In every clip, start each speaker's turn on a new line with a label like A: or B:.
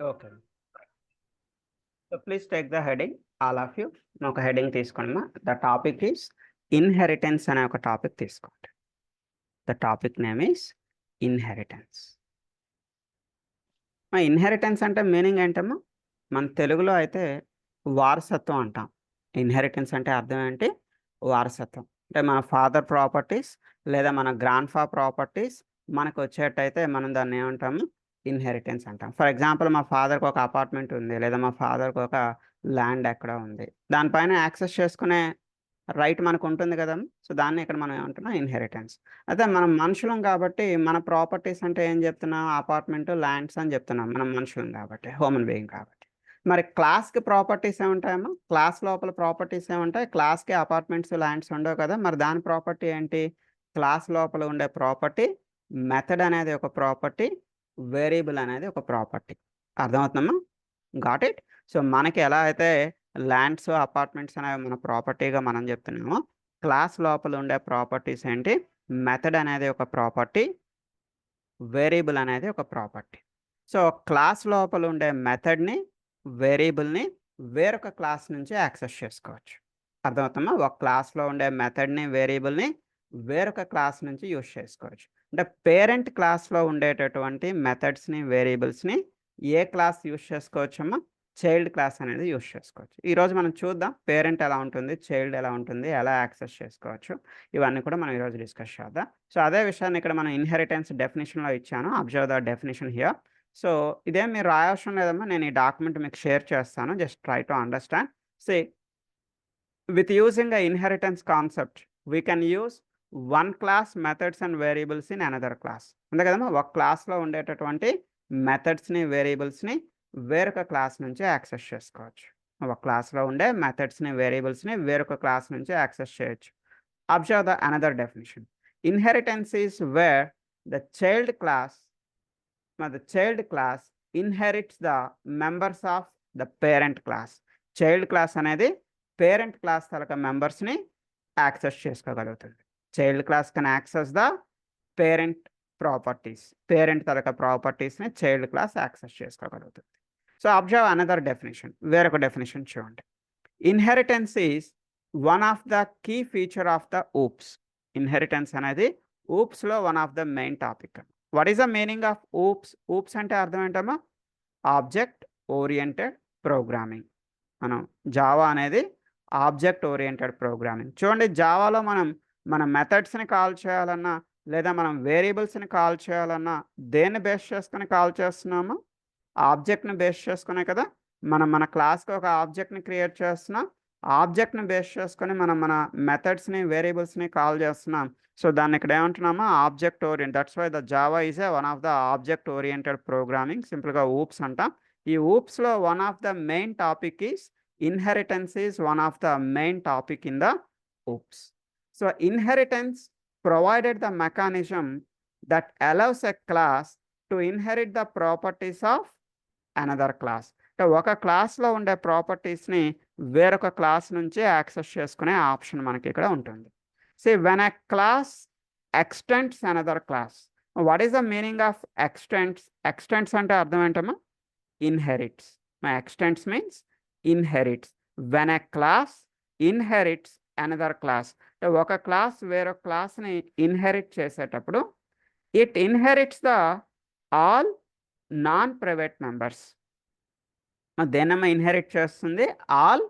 A: Okay. So please take the heading all of you. ఒక heading తీసుకోండి. The topic is inheritance అనే ఒక topic తీసుకోండి. The topic name is inheritance. Inheritance అంటే meaning ఏంటమ్మా? మన తెలుగులో అయితే వారసత్వం అంటాం. ఇన్హెరిటెన్స్ అంటే అర్థం ఏంటి? వారసత్వం. అంటే మన ఫాదర్ ప్రాపర్టీస్ లేదా మన గ్రాండ్ ఫా ప్రాపర్టీస్ మనకు వచ్చేటైతే మనం దాన్ని ఏమంటాము? ఇన్హెరిటెన్స్ అంటాం. ఫర్ ఎగ్జాంపుల్ మా ఫాదర్కి ఒక అపార్ట్మెంట్ ఉంది, లేదా మా ఫాదర్కి ఒక ల్యాండ్ ఎక్కడ ఉంది, దానిపైన యాక్సెస్ చేసుకునే రైట్ మనకు ఉంటుంది కదా. సో దాన్ని ఇక్కడ మనం ఏమంటున్నాం? ఇన్హెరిటెన్స్. అయితే మనం మనుషులం కాబట్టి మన ప్రాపర్టీస్ అంటే ఏం చెప్తున్నాం? అపార్ట్మెంట్, ల్యాండ్స్ అని చెప్తున్నాం. మనం మనుషులం కాబట్టి, హ్యూమన్ బీయింగ్ కాబట్టి. మరి క్లాస్కి ప్రాపర్టీస్ ఏముంటాయమ్మా? క్లాస్ లోపల ప్రాపర్టీస్ ఏముంటాయి? క్లాస్కి అపార్ట్మెంట్స్, ల్యాండ్స్ ఉండవు కదా. మరి దాని ప్రాపర్టీ ఏంటి? క్లాస్ లోపల ఉండే ప్రాపర్టీ, మెథడ్ అనేది ఒక ప్రాపర్టీ, వేరియబుల్ అనేది ఒక ప్రాపర్టీ. అర్థమవుతుందమ్మా? Got it? సో మనకి ఎలా అయితే ల్యాండ్స్, అపార్ట్మెంట్స్ అనేవి మన ప్రాపర్టీగా మనం చెప్తున్నాము, క్లాస్ లోపల ఉండే ప్రాపర్టీస్ ఏంటి? మెథడ్ అనేది ఒక ప్రాపర్టీ, వేరియబుల్ అనేది ఒక ప్రాపర్టీ. సో క్లాస్ లోపల ఉండే మెథడ్ని, వేరియబుల్ని వేరొక క్లాస్ నుంచి యాక్సెస్ చేసుకోవచ్చు. అర్థమవుతుందా? ఒక క్లాస్లో ఉండే మెథడ్ని, వేరియబుల్ని వేరొక క్లాస్ నుంచి యూజ్ చేసుకోవచ్చు. అంటే పేరెంట్ క్లాస్లో ఉండేటటువంటి మెథడ్స్ని, వేరియబుల్స్ని ఏ క్లాస్ యూజ్ చేసుకోవచ్చమ్మా? చైల్డ్ క్లాస్ అనేది యూజ్ చేసుకోవచ్చు. ఈరోజు మనం చూద్దాం పేరెంట్ ఎలా ఉంటుంది, చైల్డ్ ఎలా ఉంటుంది, ఎలా యాక్సెస్ చేసుకోవచ్చు, ఇవన్నీ కూడా మనం ఈరోజు డిస్కస్ చేద్దాం. సో అదే విషయాన్ని ఇక్కడ మనం ఇన్హెరిటెన్స్ డెఫినేషన్లో ఇచ్చాను. Observe the definition here. So ఇదేం మీరు రాయవసరం లేదమ్మా, నేను ఈ డాక్యుమెంట్ మీకు షేర్ చేస్తాను. Just try to understand. Say with using a inheritance concept we can use one class methods and variables in another class. అంతే కదమ్మా, ఒక క్లాస్లో ఉండేటటువంటి మెథడ్స్ని, వేరియబుల్స్ని వేరొక క్లాస్ నుంచి యాక్సెస్ చేసుకోవచ్చు. ఒక క్లాస్లో ఉండే మెథడ్స్ని, వేరియబుల్స్ని వేరొక క్లాస్ నుంచి యాక్సెస్ చేయొచ్చు. Observe the another definition. Inheritance is where the child class inherits the members of the parent class. Child class అనేది పేరెంట్ క్లాస్ తరక మెంబర్స్ని యాక్సెస్ చేసుకోగలుగుతుంది. Child class can access the parent properties. Parent తరక ప్రాపర్టీస్ని child class access చేసుకోగలుగుతుంది. So observe another definition. వేరొక definition చూడండి. Inheritance is one of the key feature of the oops. Inheritance అనేది ఊప్స్లో one of the main topic. What is the meaning of oops? Oops అంటే అర్థం ఏంటమ్మా? Object oriented programming. మనం Java అనేది object oriented programming. చూడండి, జావాలో మనం మన మెథడ్స్ని కాల్ చేయాలన్నా, లేదా మనం వేరియబుల్స్ని కాల్ చేయాలన్నా దేన్ని బేస్ చేసుకొని కాల్ చేస్తున్నాము? ఆబ్జెక్ట్ని బేస్ చేసుకునే కదా. మనం మన క్లాస్కి ఒక ఆబ్జెక్ట్ని క్రియేట్ చేస్తున్నాం. ఆబ్జెక్ట్ని బేస్ చేసుకొని మనం మన మెథడ్స్ని, వేరియబుల్స్ని కాల్ చేస్తున్నాం. సో దాన్ని ఇక్కడ ఏమంటున్నామా? Object orient. That's why the Java is a one of the object oriented programming. సింపుల్గా ఊప్స్ అంటాం. ఈ ఊప్స్లో one of the main topic is inheritance is one of the main topic in the OOPS. So inheritance provided the mechanism that allows a class to inherit the properties of another class. అంటే ఒక క్లాస్లో ఉండే ప్రాపర్టీస్ని వేరొక class నుంచి access చేసుకునే option మనకి ఇక్కడ ఉంటుంది. See, when a class extends another class, what is the meaning of extends? Extends అంటే అర్థం ఏంటమ్మా? Inherits. Extends means inherits. When a class inherits another class, ఒక క్లాస్ వేరొక క్లాస్ని ఇన్హెరిట్ చేసేటప్పుడు it inherits the all non private members. దేన్నమ్మా inherit చేస్తుంది? All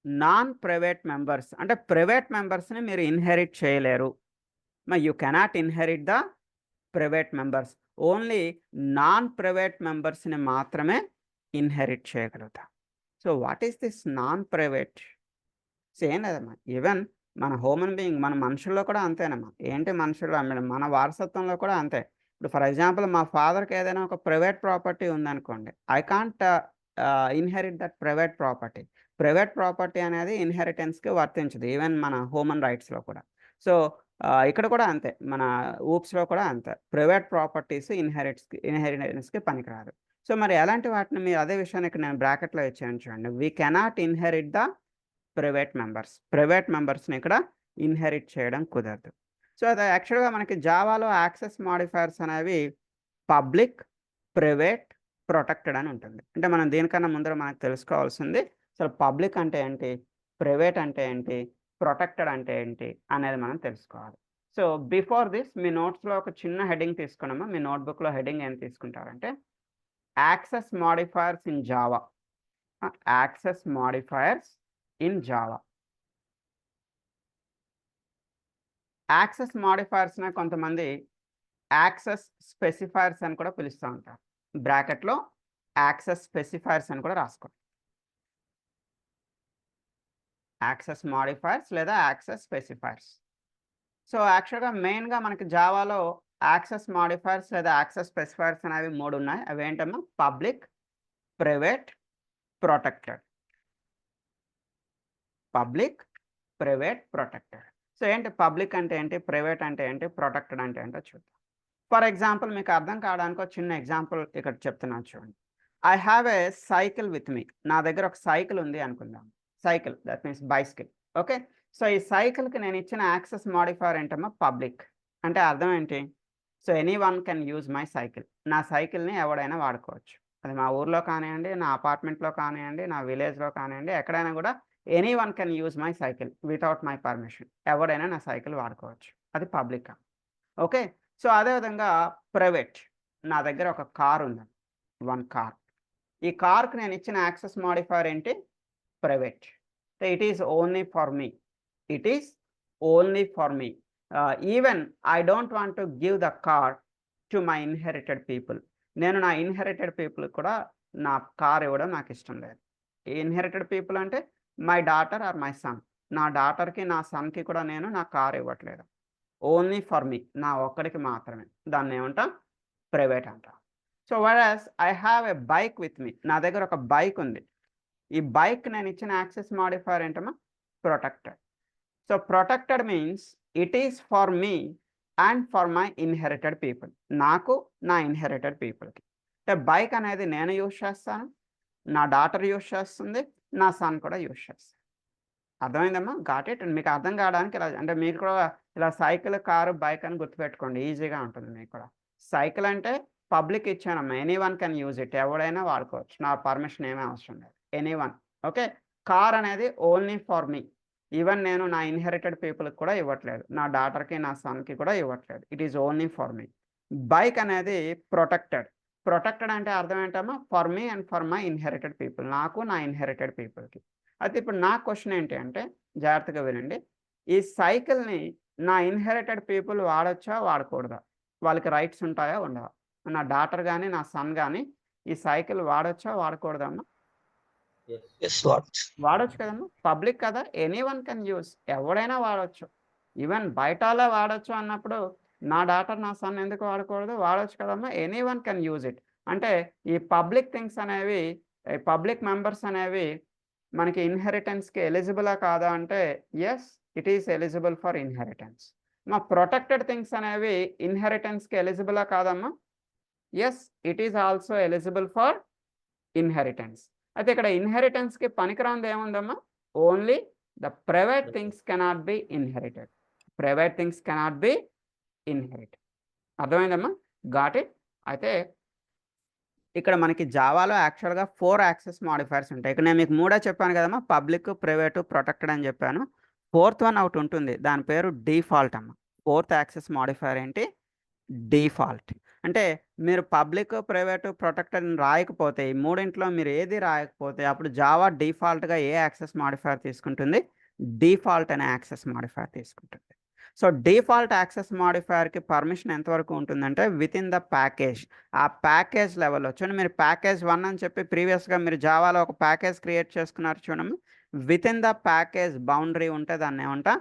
A: non private members. అంటే ప్రైవేట్ మెంబర్స్ని మీరు ఇన్హెరిట్ చేయలేరు. You cannot inherit the private members. Only non private మెంబర్స్ని మాత్రమే ఇన్హెరిట్ చేయగలుగుతాం. So what is this non private? Same లేదమ్మా, ఈవెన్ మన హ్యూమన్ బీయింగ్, మన మనుషుల్లో కూడా అంతేనమ్మా. ఏంటి మనుషుల్లో, మన వారసత్వంలో కూడా అంతే. ఇప్పుడు ఫర్ ఎగ్జాంపుల్ మా ఫాదర్కి ఏదైనా ఒక ప్రైవేట్ ప్రాపర్టీ ఉందనుకోండి, I can't inherit that private property. Private property అనేది ఇన్హెరిటెన్స్కి వర్తించదు, ఈవెన్ మన హ్యూమన్ రైట్స్లో కూడా. సో ఇక్కడ కూడా అంతే, మన ఊప్స్లో కూడా అంతే. ప్రైవేట్ ప్రాపర్టీస్ ఇన్హెరిటెన్స్కి పనికిరాదు. సో మరి ఎలాంటి వాటిని, మీరు అదే విషయాన్ని ఇక్కడ నేను బ్రాకెట్లో ఇచ్చాను చూడండి. We cannot inherit the private members. Private మెంబర్స్ని ఇక్కడ ఇన్హెరిట్ చేయడం కుదరదు. సో అది యాక్చువల్గా మనకి జావాలో యాక్సెస్ మాడిఫైర్స్ అనేవి పబ్లిక్, ప్రైవేట్, ప్రొటెక్టెడ్ అని ఉంటుంది. అంటే మనం దీనికన్నా ముందర మనకు తెలుసుకోవాల్సింది అసలు పబ్లిక్ అంటే ఏంటి, ప్రైవేట్ అంటే ఏంటి, ప్రొటెక్టెడ్ అంటే ఏంటి అనేది మనం తెలుసుకోవాలి. సో బిఫోర్ దిస్ మీ నోట్స్లో ఒక చిన్న హెడ్డింగ్ తీసుకున్నామా, మీ నోట్బుక్లో హెడ్డింగ్ ఏం తీసుకుంటారంటే access modifiers in Java. Access modifiers in Java. Access మాడిఫైయర్స్నే కొంతమంది యాక్సెస్ స్పెసిఫైయర్స్ అని కూడా పిలుస్తూ ఉంటారు. బ్రాకెట్లో యాక్సెస్ స్పెసిఫైయర్స్ అని కూడా రాసుకోండి. యాక్సెస్ మాడిఫైయర్స్ లేదా యాక్సెస్ స్పెసిఫైయర్స్. సో యాక్చువల్గా మెయిన్గా మనకి జావాలో యాక్సెస్ మాడిఫైయర్స్ లేదా యాక్సెస్ స్పెసిఫైయర్స్ అనేవి 3 ఉన్నాయి. అవి ఏంటమ్మా, public, private, protected. Public, private, protected. So ఏంటి పబ్లిక్ అంటే ఏంటి, ప్రైవేట్ అంటే ఏంటి, ప్రొటెక్టెడ్ అంటే ఏంటో చూద్దాం. ఫర్ ఎగ్జాంపుల్ మీకు అర్థం కావడానికి ఒక చిన్న ఎగ్జాంపుల్ ఇక్కడ చెప్తున్నాను చూడండి. I have a cycle with me. నా దగ్గర ఒక సైకిల్ ఉంది అనుకుందాం. Cycle that means bicycle. Okay. So ఈ సైకిల్కి నేను ఇచ్చిన యాక్సెస్ మాడిఫైయర్ ఏంటమ్మా, పబ్లిక్. అంటే అర్థం ఏంటి, so any one can use my cycle. నా సైకిల్ని ఎవడైనా వాడుకోవచ్చు. అది మా ఊర్లో కానివ్వండి, నా అపార్ట్మెంట్లో కానివ్వండి, నా విలేజ్లో కానివ్వండి, ఎక్కడైనా కూడా any one can use my cycle without my permission. ఎవడైనా నా సైకిల్ వాడుకోవచ్చు. అది పబ్లిక్. ఓకే. సో అదేవిధంగా ప్రైవేట్. నా దగ్గర ఒక కార్ ఉంది, వన్ కార్. ఈ కార్కి నేను ఇచ్చిన యాక్సెస్ మాడిఫైయర్ ఏంటి, private. It is only for me. It is only for me. Even I don't want to give the car to my inherited people. నేను నా ఇన్హెరిటెడ్ పీపుల్ కూడా నా కార్ ఇవ్వడం నాకు ఇష్టం లేదు. ఇన్హెరిటెడ్ పీపుల్ అంటే my daughter or my son. నా డాటర్కి నా సన్కి కూడా నేను నా కార్ ఇవ్వట్లేదు. ఓన్లీ ఫర్ మీ, నా ఒక్కడికి మాత్రమే. దాన్ని ఏమంటాం, ప్రైవేట్ అంటాం. So whereas I have a bike with me. నా దగ్గర ఒక బైక్ ఉంది. ఈ బైక్ నేను ఇచ్చిన యాక్సెస్ మాడిఫైయర్ ఏంటమ్మా, protected. So protected means it is for me and for my inherited people. నాకు, నా ఇన్హెరిటెడ్ పీపుల్కి. అంటే బైక్ అనేది నేను యూజ్ చేస్తాను, నా డాటర్ యూజ్ చేస్తుంది, నా సన్ కూడా యూజ్ చేస్తాను. అర్థమైందమ్మా, గాట్ ఇట్. మీకు అర్థం కావడానికి ఇలా, అంటే మీరు కూడా ఇలా సైకిల్, కారు, బైక్ అని గుర్తుపెట్టుకోండి, ఈజీగా ఉంటుంది మీకు కూడా. సైకిల్ అంటే పబ్లిక్ ఇచ్చానమ్మా, any one can use it. ఎవడైనా వాడుకోవచ్చు, నా పర్మిషన్ ఏమీ అవసరం లేదు, ఎనీ వన్. ఓకే. కార్ అనేది ఓన్లీ ఫర్ మీ. ఈవెన్ నేను నా ఇన్హెరిటెడ్ పీపుల్కి కూడా ఇవ్వట్లేదు, నా డాటర్కి, నా సన్కి కూడా ఇవ్వట్లేదు. It is only for me. Bike అనేది ప్రొటెక్టెడ్. ప్రొటెక్టెడ్ అంటే అర్థం ఏంటమ్మా, for me and for my inherited people. నాకు, నా ఇన్హెరిటెడ్ పీపుల్కి. అయితే ఇప్పుడు నా క్వశ్చన్ ఏంటి అంటే, జాగ్రత్తగా వినండి. ఈ సైకిల్ని నా ఇన్హెరిటెడ్ పీపుల్ వాడొచ్చా, వాడకూడదా? వాళ్ళకి రైట్స్ ఉంటాయా, ఉండవా? నా డాటర్ కానీ, నా సన్ కానీ ఈ సైకిల్ వాడొచ్చా, వాడకూడదమ్మా? వాడొచ్చు కదమ్మా, పబ్లిక్ కదా, ఎనీ వన్ కెన్ యూస్. ఎవడైనా వాడచ్చు. ఈవెన్ బయటలో వాడచ్చు అన్నప్పుడు నా డాటర్, నా సన్ ఎందుకు వాడకూడదు? వాడచ్చు కదమ్మా, any one can use it. అంటే ఈ పబ్లిక్ థింగ్స్ అనేవి, పబ్లిక్ మెంబర్స్ అనేవి మనకి ఇన్హెరిటెన్స్కి ఎలిజిబులా కాదా అంటే yes, it is eligible for inheritance. మా ప్రొటెక్టెడ్ థింగ్స్ అనేవి ఇన్హెరిటెన్స్కి ఎలిజిబులా కాదమ్మా? Yes, it is also eligible for inheritance. అయితే ఇక్కడ ఇన్హెరిటెన్స్కి పనికిరాంది ఏముందమ్మా, only the private things cannot be inherited. Private things cannot be inherited. అర్థమైందమ్మా, గాట్ ఇట్. అయితే ఇక్కడ మనకి జావాలో యాక్చువల్గా 4 యాక్సెస్ మాడిఫైయర్స్ ఉంటాయి. ఇక్కడ నేను మీకు 3 చెప్పాను కదమ్మా, పబ్లిక్, ప్రైవేటు, ప్రొటెక్టెడ్ అని చెప్పాను. 4th వన్ ఒకటి ఉంటుంది, దాని పేరు డిఫాల్ట్ అమ్మ. 4th యాక్సెస్ మాడిఫైయర్ ఏంటి, డిఫాల్ట్. అంటే మీరు పబ్లిక్, ప్రైవేటు, ప్రొటెక్టెడ్ రాయకపోతే, ఈ మూడింట్లో మీరు ఏది రాయకపోతే అప్పుడు జావా డిఫాల్ట్గా ఏ యాక్సెస్ మాడిఫైయర్ తీసుకుంటుంది, డిఫాల్ట్ అనే యాక్సెస్ మాడిఫైయర్ తీసుకుంటుంది. సో డిఫాల్ట్ యాక్సెస్ మాడిఫైయర్కి పర్మిషన్ ఎంతవరకు ఉంటుందంటే విత్ ఇన్ ద ప్యాకేజ్. ఆ ప్యాకేజ్ లెవెల్లో చూడండి, మీరు ప్యాకేజ్ 1 అని చెప్పి ప్రీవియస్గా మీరు జావాలో ఒక ప్యాకేజ్ క్రియేట్ చేసుకున్నారు చూడము, with in the package boundary ఉంటే దాన్ని ఏమంటా,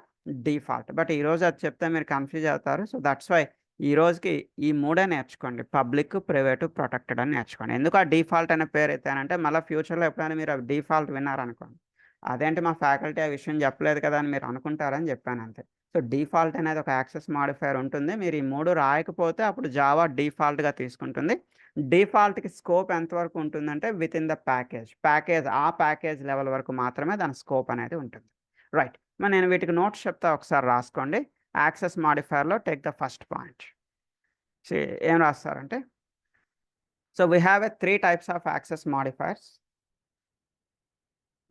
A: డిఫాల్ట్. బట్ ఈరోజు అది చెప్తే మీరు కన్ఫ్యూజ్ అవుతారు. సో దట్స్ వై ఈ రోజుకి ఈ 3 నేర్చుకోండి, పబ్లిక్, ప్రైవేటు, ప్రొటెక్టెడ్ అని నేర్చుకోండి. ఎందుకు ఆ డిఫాల్ట్ అనే పేరు ఎత్తానంటే మళ్ళీ ఫ్యూచర్లో ఎప్పుడైనా మీరు డిఫాల్ట్ విన్నారనుకోండి, అదేంటి మా ఫ్యాకల్టీ ఆ విషయం చెప్పలేదు కదా అని మీరు అనుకుంటారని చెప్పాను అంతే. సో డిఫాల్ట్ అనేది ఒక యాక్సెస్ మాడిఫైయర్ ఉంటుంది. మీరు ఈ 3 రాయకపోతే అప్పుడు జావా డిఫాల్ట్గా తీసుకుంటుంది. డిఫాల్ట్కి స్కోప్ ఎంతవరకు ఉంటుందంటే విత్ ఇన్ ద ప్యాకేజ్ ఆ ప్యాకేజ్ లెవెల్ వరకు మాత్రమే దాని స్కోప్ అనేది ఉంటుంది. రైట్. మరి నేను వీటికి నోట్స్ చెప్తా, ఒకసారి రాసుకోండి. యాక్సెస్ మాడిఫైయర్లో టేక్ ద ఫస్ట్ పాయింట్. ఏం రాస్తారంటే So we have three types of access modifiers.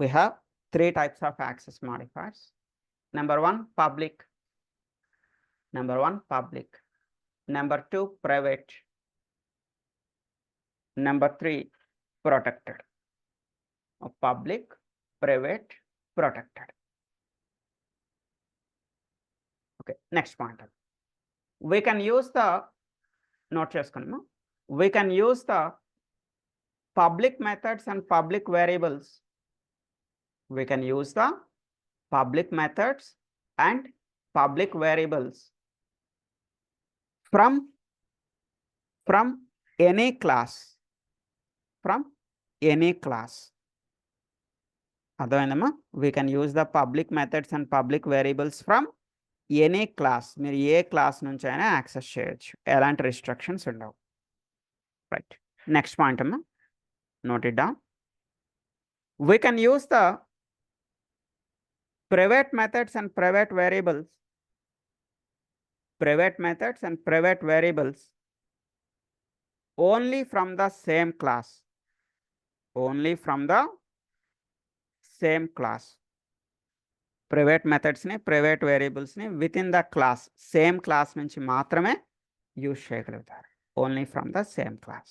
A: We have three types of access modifiers. Number one, public. Number one, public. Number two, private. Number three, protected. Public, private, protected. Okay, next point. We can use the we can use the public methods and public variables. We can use the public methods and public variables from any class. From any class. We can use the public methods and public variables from any class. మీరు ఏ class నుంచి అయినా access చేయొచ్చు, ఎలాంటి restrictions ఉండవు. Right, next point అమ్మా, note it down. We can use the private methods and private variables. Private methods and private variables only from the same class. Only from the same class. Private methods ni, private variables ni within the class, same class నుంచి మాత్రమే use చేయగలుగుతారు. Only from the same class.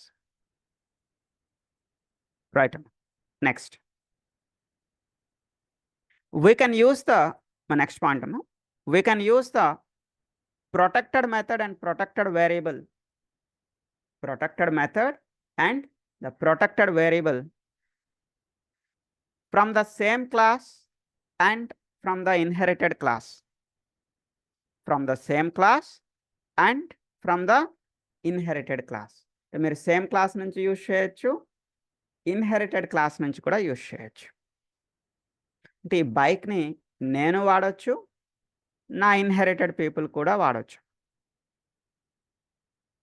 A: Right. Next, we can use the next point. We can use the protected method and protected variable. Protected method and the protected variable from the same class and from the inherited class. From the same class and from the inherited class. మీరు same class నుంచి use చేయొచ్చు, inherited class నుంచి కూడా use చేయొచ్చు. అంటే ఈ బైక్ని నేను వాడచ్చు, నా ఇన్హెరిటెడ్ పీపుల్ కూడా వాడచ్చు.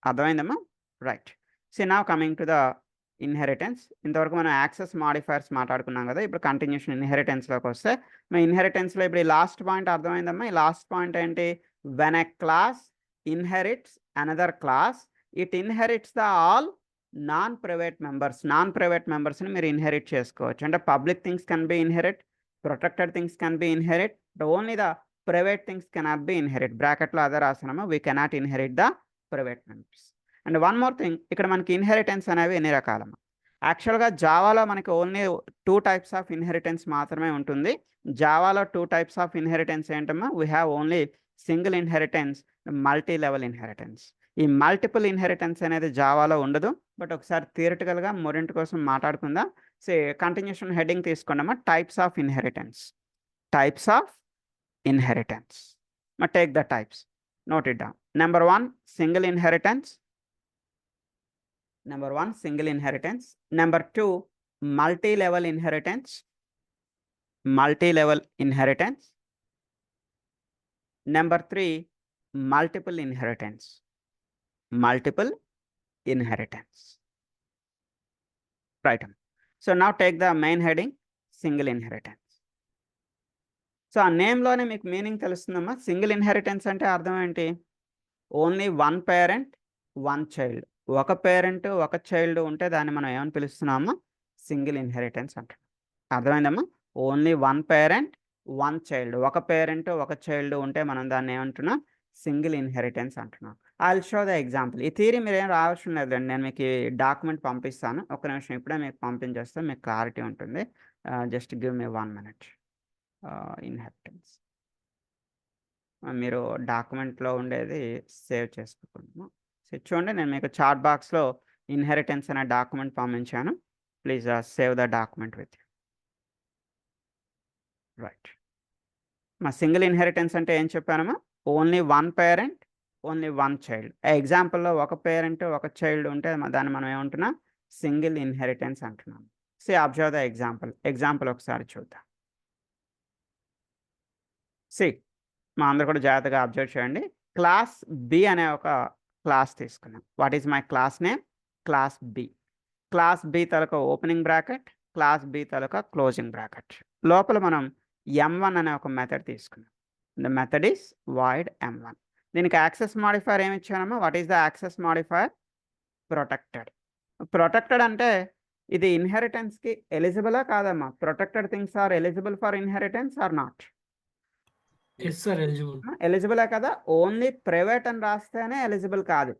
A: అర్థమైందమ్మా? Right. So now coming to the inheritance. ఇంతవరకు మనం యాక్సెస్ మాడిఫైర్స్ మాట్లాడుకున్నాం కదా, ఇప్పుడు కంటిన్యూషన్ ఇన్హెరిటెన్స్లోకి వస్తే మన ఇన్హెరిటెన్స్లో ఇప్పుడు ఈ లాస్ట్ పాయింట్ అర్థమైందమ్మా? ఈ లాస్ట్ పాయింట్ ఏంటి? When a class inherits another class, it inherits the all non private members. Non private మెంబర్స్ని మీరు ఇన్హెరిట్ చేసుకోవచ్చు. అంటే public things can be inherit, protected things can be inherit, but only the private things cannot be inherit. Bracket lo other rasanama, we cannot inherit the private members. And one more thing, ikkada manaki inheritance అనేవి ఎన్ని రకాలమ్మా? యాక్చువల్గా జావాలో మనకి only 2 types of inheritance మాత్రమే ఉంటుంది. జావాలో 2 types of inheritance ఏంటమ్మా? We have only single inheritance, multi level inheritance. ఈ multiple inheritance అనేది జావాలో ఉండదు, బట్ ఒకసారి థియరిటికల్గా మొరింటి కోసం మాట్లాడుకుందాం. సో కంటిన్యూషన్ హెడ్డింగ్ తీసుకున్నామా, types of inheritance. Types of inheritance. Take the types, note it down. Number 1, single inheritance. Number 1, single inheritance. Number 2, multi level inheritance. Multi level inheritance. Number 3, multiple inheritance. Multiple inheritance. Right. So now take the main heading, single inheritance. So ఆ నేమ్లోనే మీకు meaning తెలుస్తుందమ్మా. Single inheritance అంటే అర్థం ఏంటి? Only 1 parent 1 child. ఒక parent ఒక child ఉంటే దాన్ని మనం ఏమని పిలుస్తున్నామా? సింగిల్ ఇన్హెరిటెన్స్ అంటాం. అర్థమైందమ్మా? Only 1 parent 1 child. ఒక పేరెంట్ ఒక చైల్డ్ ఉంటే మనం దాన్ని ఏమంటున్నాం? సింగిల్ ఇన్హెరిటెన్స్ అంటున్నాం. I will show the example. ఈ థియరీ మీరు ఏం రావాల్సిన లేదండి, నేను మీకు డాక్యుమెంట్ పంపిస్తాను. ఒక నిమిషం, ఇప్పుడే మీకు పంపించేస్తే మీకు క్లారిటీ ఉంటుంది. Just give me 1 minute. Inheritance మీరు డాక్యుమెంట్లో ఉండేది సేవ్ చేసుకోకుండా చూడండి. నేను మీకు చాట్ బాక్స్లో ఇన్హెరిటెన్స్ అనే డాక్యుమెంట్ పంపించాను. Please save the document with you. Right. మా సింగిల్ ఇన్హెరిటెన్స్ అంటే ఏం చెప్పానమ్మా? Only 1 parent only 1 child. ఎగ్జాంపుల్లో ఒక పేరెంట్ ఒక చైల్డ్ ఉంటే దాన్ని మనం ఏమంటున్నాం? సింగిల్ ఇన్హెరిటెన్స్ అంటున్నాం. See observe the example. Example ఒకసారి చూద్దాం. సి మా అందరు కూడా జాగ్రత్తగా అబ్జర్వ్ చేయండి. క్లాస్ బి అనే ఒక క్లాస్ తీసుకున్నాం. What is my class name? Class B. Class B తాలూకా ఓపెనింగ్ బ్రాకెట్, క్లాస్ బి తాలూకా క్లోజింగ్ బ్రాకెట్. లోపల మనం M1 అనే ఒక మెథడ్ తీసుకున్నాం. The method is void M1. దీనికి యాక్సెస్ మాడిఫైర్ ఏమి ఇచ్చానమ్మా? What is the access modifier? Protected. Protected అంటే ఇది ఇన్హెరిటెన్స్కి ఎలిజిబులా కాదమ్మా? Protected things are eligible for inheritance or not?
B: Yes sir, eligible.
A: ఎలిజిబులే కదా. ఓన్లీ ప్రైవేట్ అని రాస్తేనే ఎలిజిబుల్ కాదు.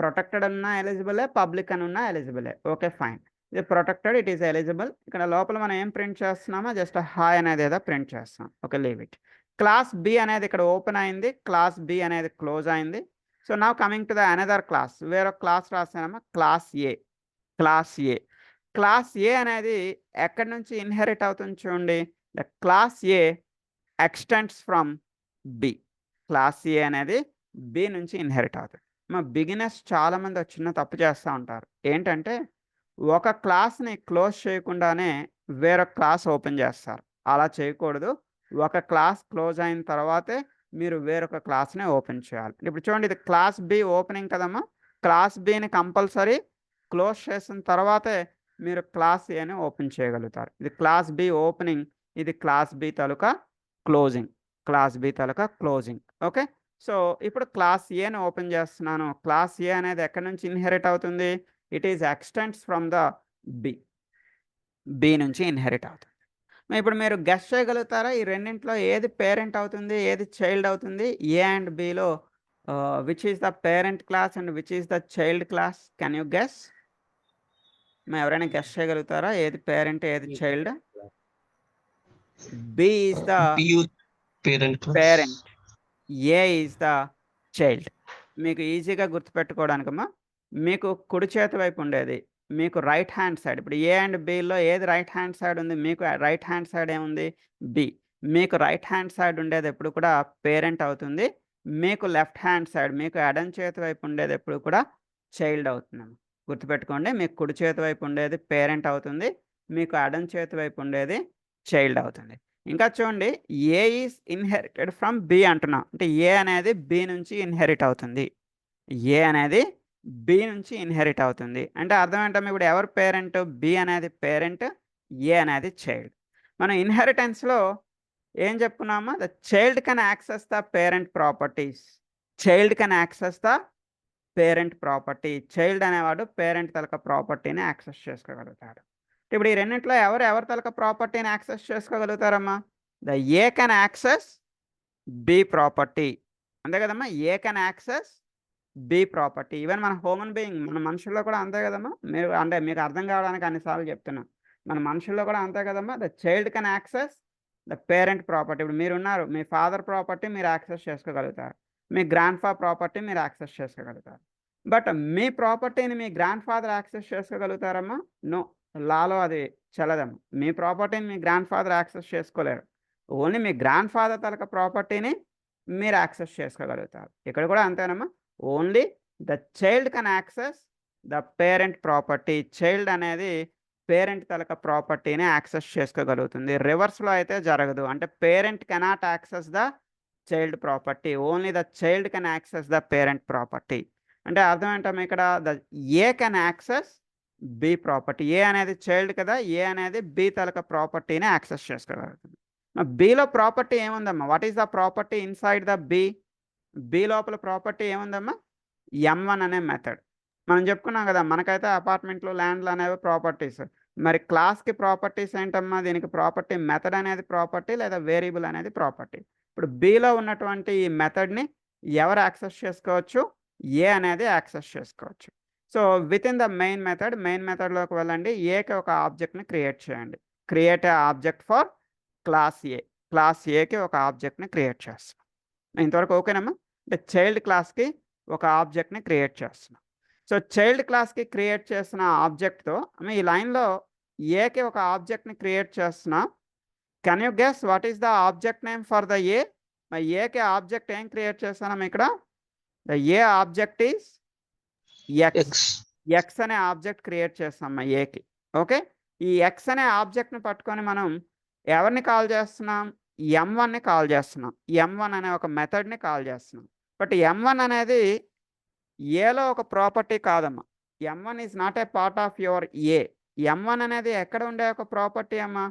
A: ప్రొటెక్టెడ్ అన్నా ఎలిజిబులే, పబ్లిక్ అని ఉన్నా ఎలిజిబులే. Okay fine. ఇది ప్రొటెక్టెడ్, ఇట్ ఈస్ ఎలిజిబుల్. ఇక్కడ లోపల మనం ఏం ప్రింట్ చేస్తున్నామో జస్ట్ హాయ్ అనేది ఏదో ప్రింట్ చేస్తాం. Okay, leave it. Class B అనేది ఇక్కడ ఓపెన్ అయింది, క్లాస్ బి అనేది క్లోజ్ అయింది. So now coming to the another class. వేరొక క్లాస్ రాసామా, class A. Class A, class A అనేది ఎక్కడి నుంచి ఇన్హెరిట్ అవుతుంది చూడండి. The class A extends from B. Class A అనేది బి నుంచి ఇన్హెరిట్ అవుతుంది. మా బిగినర్స్ చాలామంది చిన్న తప్పు చేస్తూ ఉంటారు. ఏంటంటే ఒక క్లాస్ని క్లోజ్ చేయకుండానే వేరొక క్లాస్ ఓపెన్ చేస్తారు. అలా చేయకూడదు. ఒక క్లాస్ క్లోజ్ అయిన తర్వాతే మీరు వేరొక క్లాస్ని ఓపెన్ చేయాలి. ఇప్పుడు చూడండి, ఇది క్లాస్ బి ఓపెనింగ్ కదమ్మా. క్లాస్ బిని కంపల్సరీ క్లోజ్ చేసిన తర్వాతే మీరు క్లాస్ ఏని ఓపెన్ చేయగలుగుతారు. ఇది క్లాస్ బి ఓపెనింగ్, ఇది క్లాస్ బి తాలూకా క్లోజింగ్. క్లాస్ బి తాలూకా క్లోజింగ్. ఓకే, సో ఇప్పుడు క్లాస్ ఏని ఓపెన్ చేస్తున్నాను. క్లాస్ ఏ అనేది ఎక్కడి నుంచి ఇన్హెరిట్ అవుతుంది? It is extends from the B. B నుంచి ఇన్హెరిట్ అవుతుంది. ఇప్పుడు మీరు గెస్ చేయగలుగుతారా ఈ రెండింటిలో ఏది పేరెంట్ అవుతుంది, ఏది చైల్డ్ అవుతుంది? ఏ అండ్ బిలో which is the parent class and which is the child class? Can you guess? ఎవరైనా గెస్ చేయగలుగుతారా ఏది పేరెంట్, ఏది child? B is the parent, A is the child. మీకు ఈజీగా గుర్తుపెట్టుకోవడానికమ్మా, మీకు కుడి చేతి వైపు ఉండేది మీకు రైట్ హ్యాండ్ సైడ్. ఇప్పుడు ఏ అండ్ బిలో ఏది రైట్ హ్యాండ్ సైడ్ ఉంది? మీకు రైట్ హ్యాండ్ సైడ్ ఏముంది? బి. మీకు రైట్ హ్యాండ్ సైడ్ ఉండేది ఎప్పుడు కూడా పేరెంట్ అవుతుంది. మీకు లెఫ్ట్ హ్యాండ్ సైడ్, మీకు ఎడం చేతి వైపు ఉండేది ఎప్పుడు కూడా చైల్డ్ అవుతుందమ్మా. గుర్తుపెట్టుకోండి, మీకు కుడి చేతి వైపు ఉండేది పేరెంట్ అవుతుంది, మీకు ఎడం చేతి వైపు ఉండేది చైల్డ్ అవుతుంది. ఇంకా చూడండి, A is inherited from B అంటున్నాం. అంటే ఏ అనేది బి నుంచి ఇన్హెరిట్ అవుతుంది. ఏ అనేది బి నుంచి ఇన్హెరిట్ అవుతుంది అంటే అర్థం ఏంటమ్మా? ఇప్పుడు ఎవరు పేరెంట్? బి అనేది పేరెంట్, ఏ అనేది చైల్డ్. మనం ఇన్హెరిటెన్స్లో ఏం చెప్పుకున్నామా? The child can access the parent properties. Child can access the parent property. Child అనేవాడు పేరెంట్ తలక ప్రాపర్టీని యాక్సెస్ చేసుకోగలుగుతాడు. ఇప్పుడు ఈ రెండింటిలో ఎవరి తలక ప్రాపర్టీని యాక్సెస్ చేసుకోగలుగుతారమ్మా? The A can access B property. అంతే కదమ్మా, A can access B property. Even మన హ్యూమన్ బీయింగ్, మన మనుషుల్లో కూడా అంతే కదమ్మా. మీరు అంటే మీకు అర్థం కావడానికి అన్నిసార్లు చెప్తున్నాను. మన మనుషుల్లో కూడా అంతే కదమ్మా. The child can access the parent property. ఇప్పుడు మీరున్నారు, మీ ఫాదర్ ప్రాపర్టీ మీరు యాక్సెస్ చేసుకోగలుగుతారు, మీ గ్రాండ్ ఫాదర్ ప్రాపర్టీ మీరు యాక్సెస్ చేసుకోగలుగుతారు. బట్ మీ ప్రాపర్టీని మీ గ్రాండ్ ఫాదర్ యాక్సెస్ చేసుకోగలుగుతారమ్మా? నో, లాలో అది చెల్లదమ్మా. మీ ప్రాపర్టీని మీ గ్రాండ్ ఫాదర్ యాక్సెస్ చేసుకోలేరు. ఓన్లీ మీ గ్రాండ్ ఫాదర్ తలక ప్రాపర్టీని మీరు యాక్సెస్ చేసుకోగలుగుతారు. ఇక్కడ కూడా అంతేనమ్మా. Only the child can access the parent property. Child అనేది పేరెంట్ తలక ప్రాపర్టీని యాక్సెస్ చేసుకోగలుగుతుంది. రివర్స్లో అయితే జరగదు. అంటే parent cannot access the child property, only the child can access the parent property. అంటే అర్థం ఏంటమ్మా? ఇక్కడ the A can access B property. A అనేది చైల్డ్ కదా, ఏ అనేది బి తలక ప్రాపర్టీని యాక్సెస్ చేసుకోగలుగుతుంది. బిలో ప్రాపర్టీ ఏముందమ్మా? What is the property inside the B? B లోపల ప్రాపర్టీ ఏముందమ్మా? M1 అనే మెథడ్. మనం చెప్పుకున్నాం కదా, మనకైతే అపార్ట్మెంట్లు, ల్యాండ్లు అనేవి ప్రాపర్టీస్. మరి క్లాస్కి ప్రాపర్టీస్ ఏంటమ్మా? దీనికి ప్రాపర్టీ మెథడ్ అనేది ప్రాపర్టీ, లేదా వేరియబుల్ అనేది ప్రాపర్టీ. ఇప్పుడు బిలో ఉన్నటువంటి ఈ మెథడ్ని ఎవరు యాక్సెస్ చేసుకోవచ్చు? ఏ అనేది యాక్సెస్ చేసుకోవచ్చు. So within the main మెథడ్లోకి వెళ్ళండి. ఏకి ఒక ఆబ్జెక్ట్ని క్రియేట్ చేయండి. Create a object for class A. Class ఏకి ఒక ఆబ్జెక్ట్ని క్రియేట్ చేస్తాం. ఇంతవరకు ఓకేనమ్మా? అంటే చైల్డ్ క్లాస్కి ఒక ఆబ్జెక్ట్ని క్రియేట్ చేస్తున్నాం. సో చైల్డ్ క్లాస్కి క్రియేట్ చేసిన ఆబ్జెక్ట్తో ఈ లైన్లో ఏకి ఒక ఆబ్జెక్ట్ని క్రియేట్ చేస్తున్నా. Can you guess what is the object name for the A? ఏకి ఆబ్జెక్ట్ ఏం క్రియేట్ చేస్తున్నాం ఇక్కడ? The A object is X. X అనే ఆబ్జెక్ట్ క్రియేట్ చేస్తాం ఏకి. ఓకే, ఈ ఎక్స్ అనే ఆబ్జెక్ట్ని పట్టుకొని మనం ఎవరిని కాల్ చేస్తున్నాం? M1ని కాల్ చేస్తున్నాం. M1 అనే ఒక మెథడ్ని కాల్ చేస్తున్నాం. బట్ M1 అనేది ఏలో ఒక ప్రాపర్టీ కాదమ్మా. M1 is not a part of your A. M1 అనేది ఎక్కడ ఉండే ఒక ప్రాపర్టీ అమ్మా?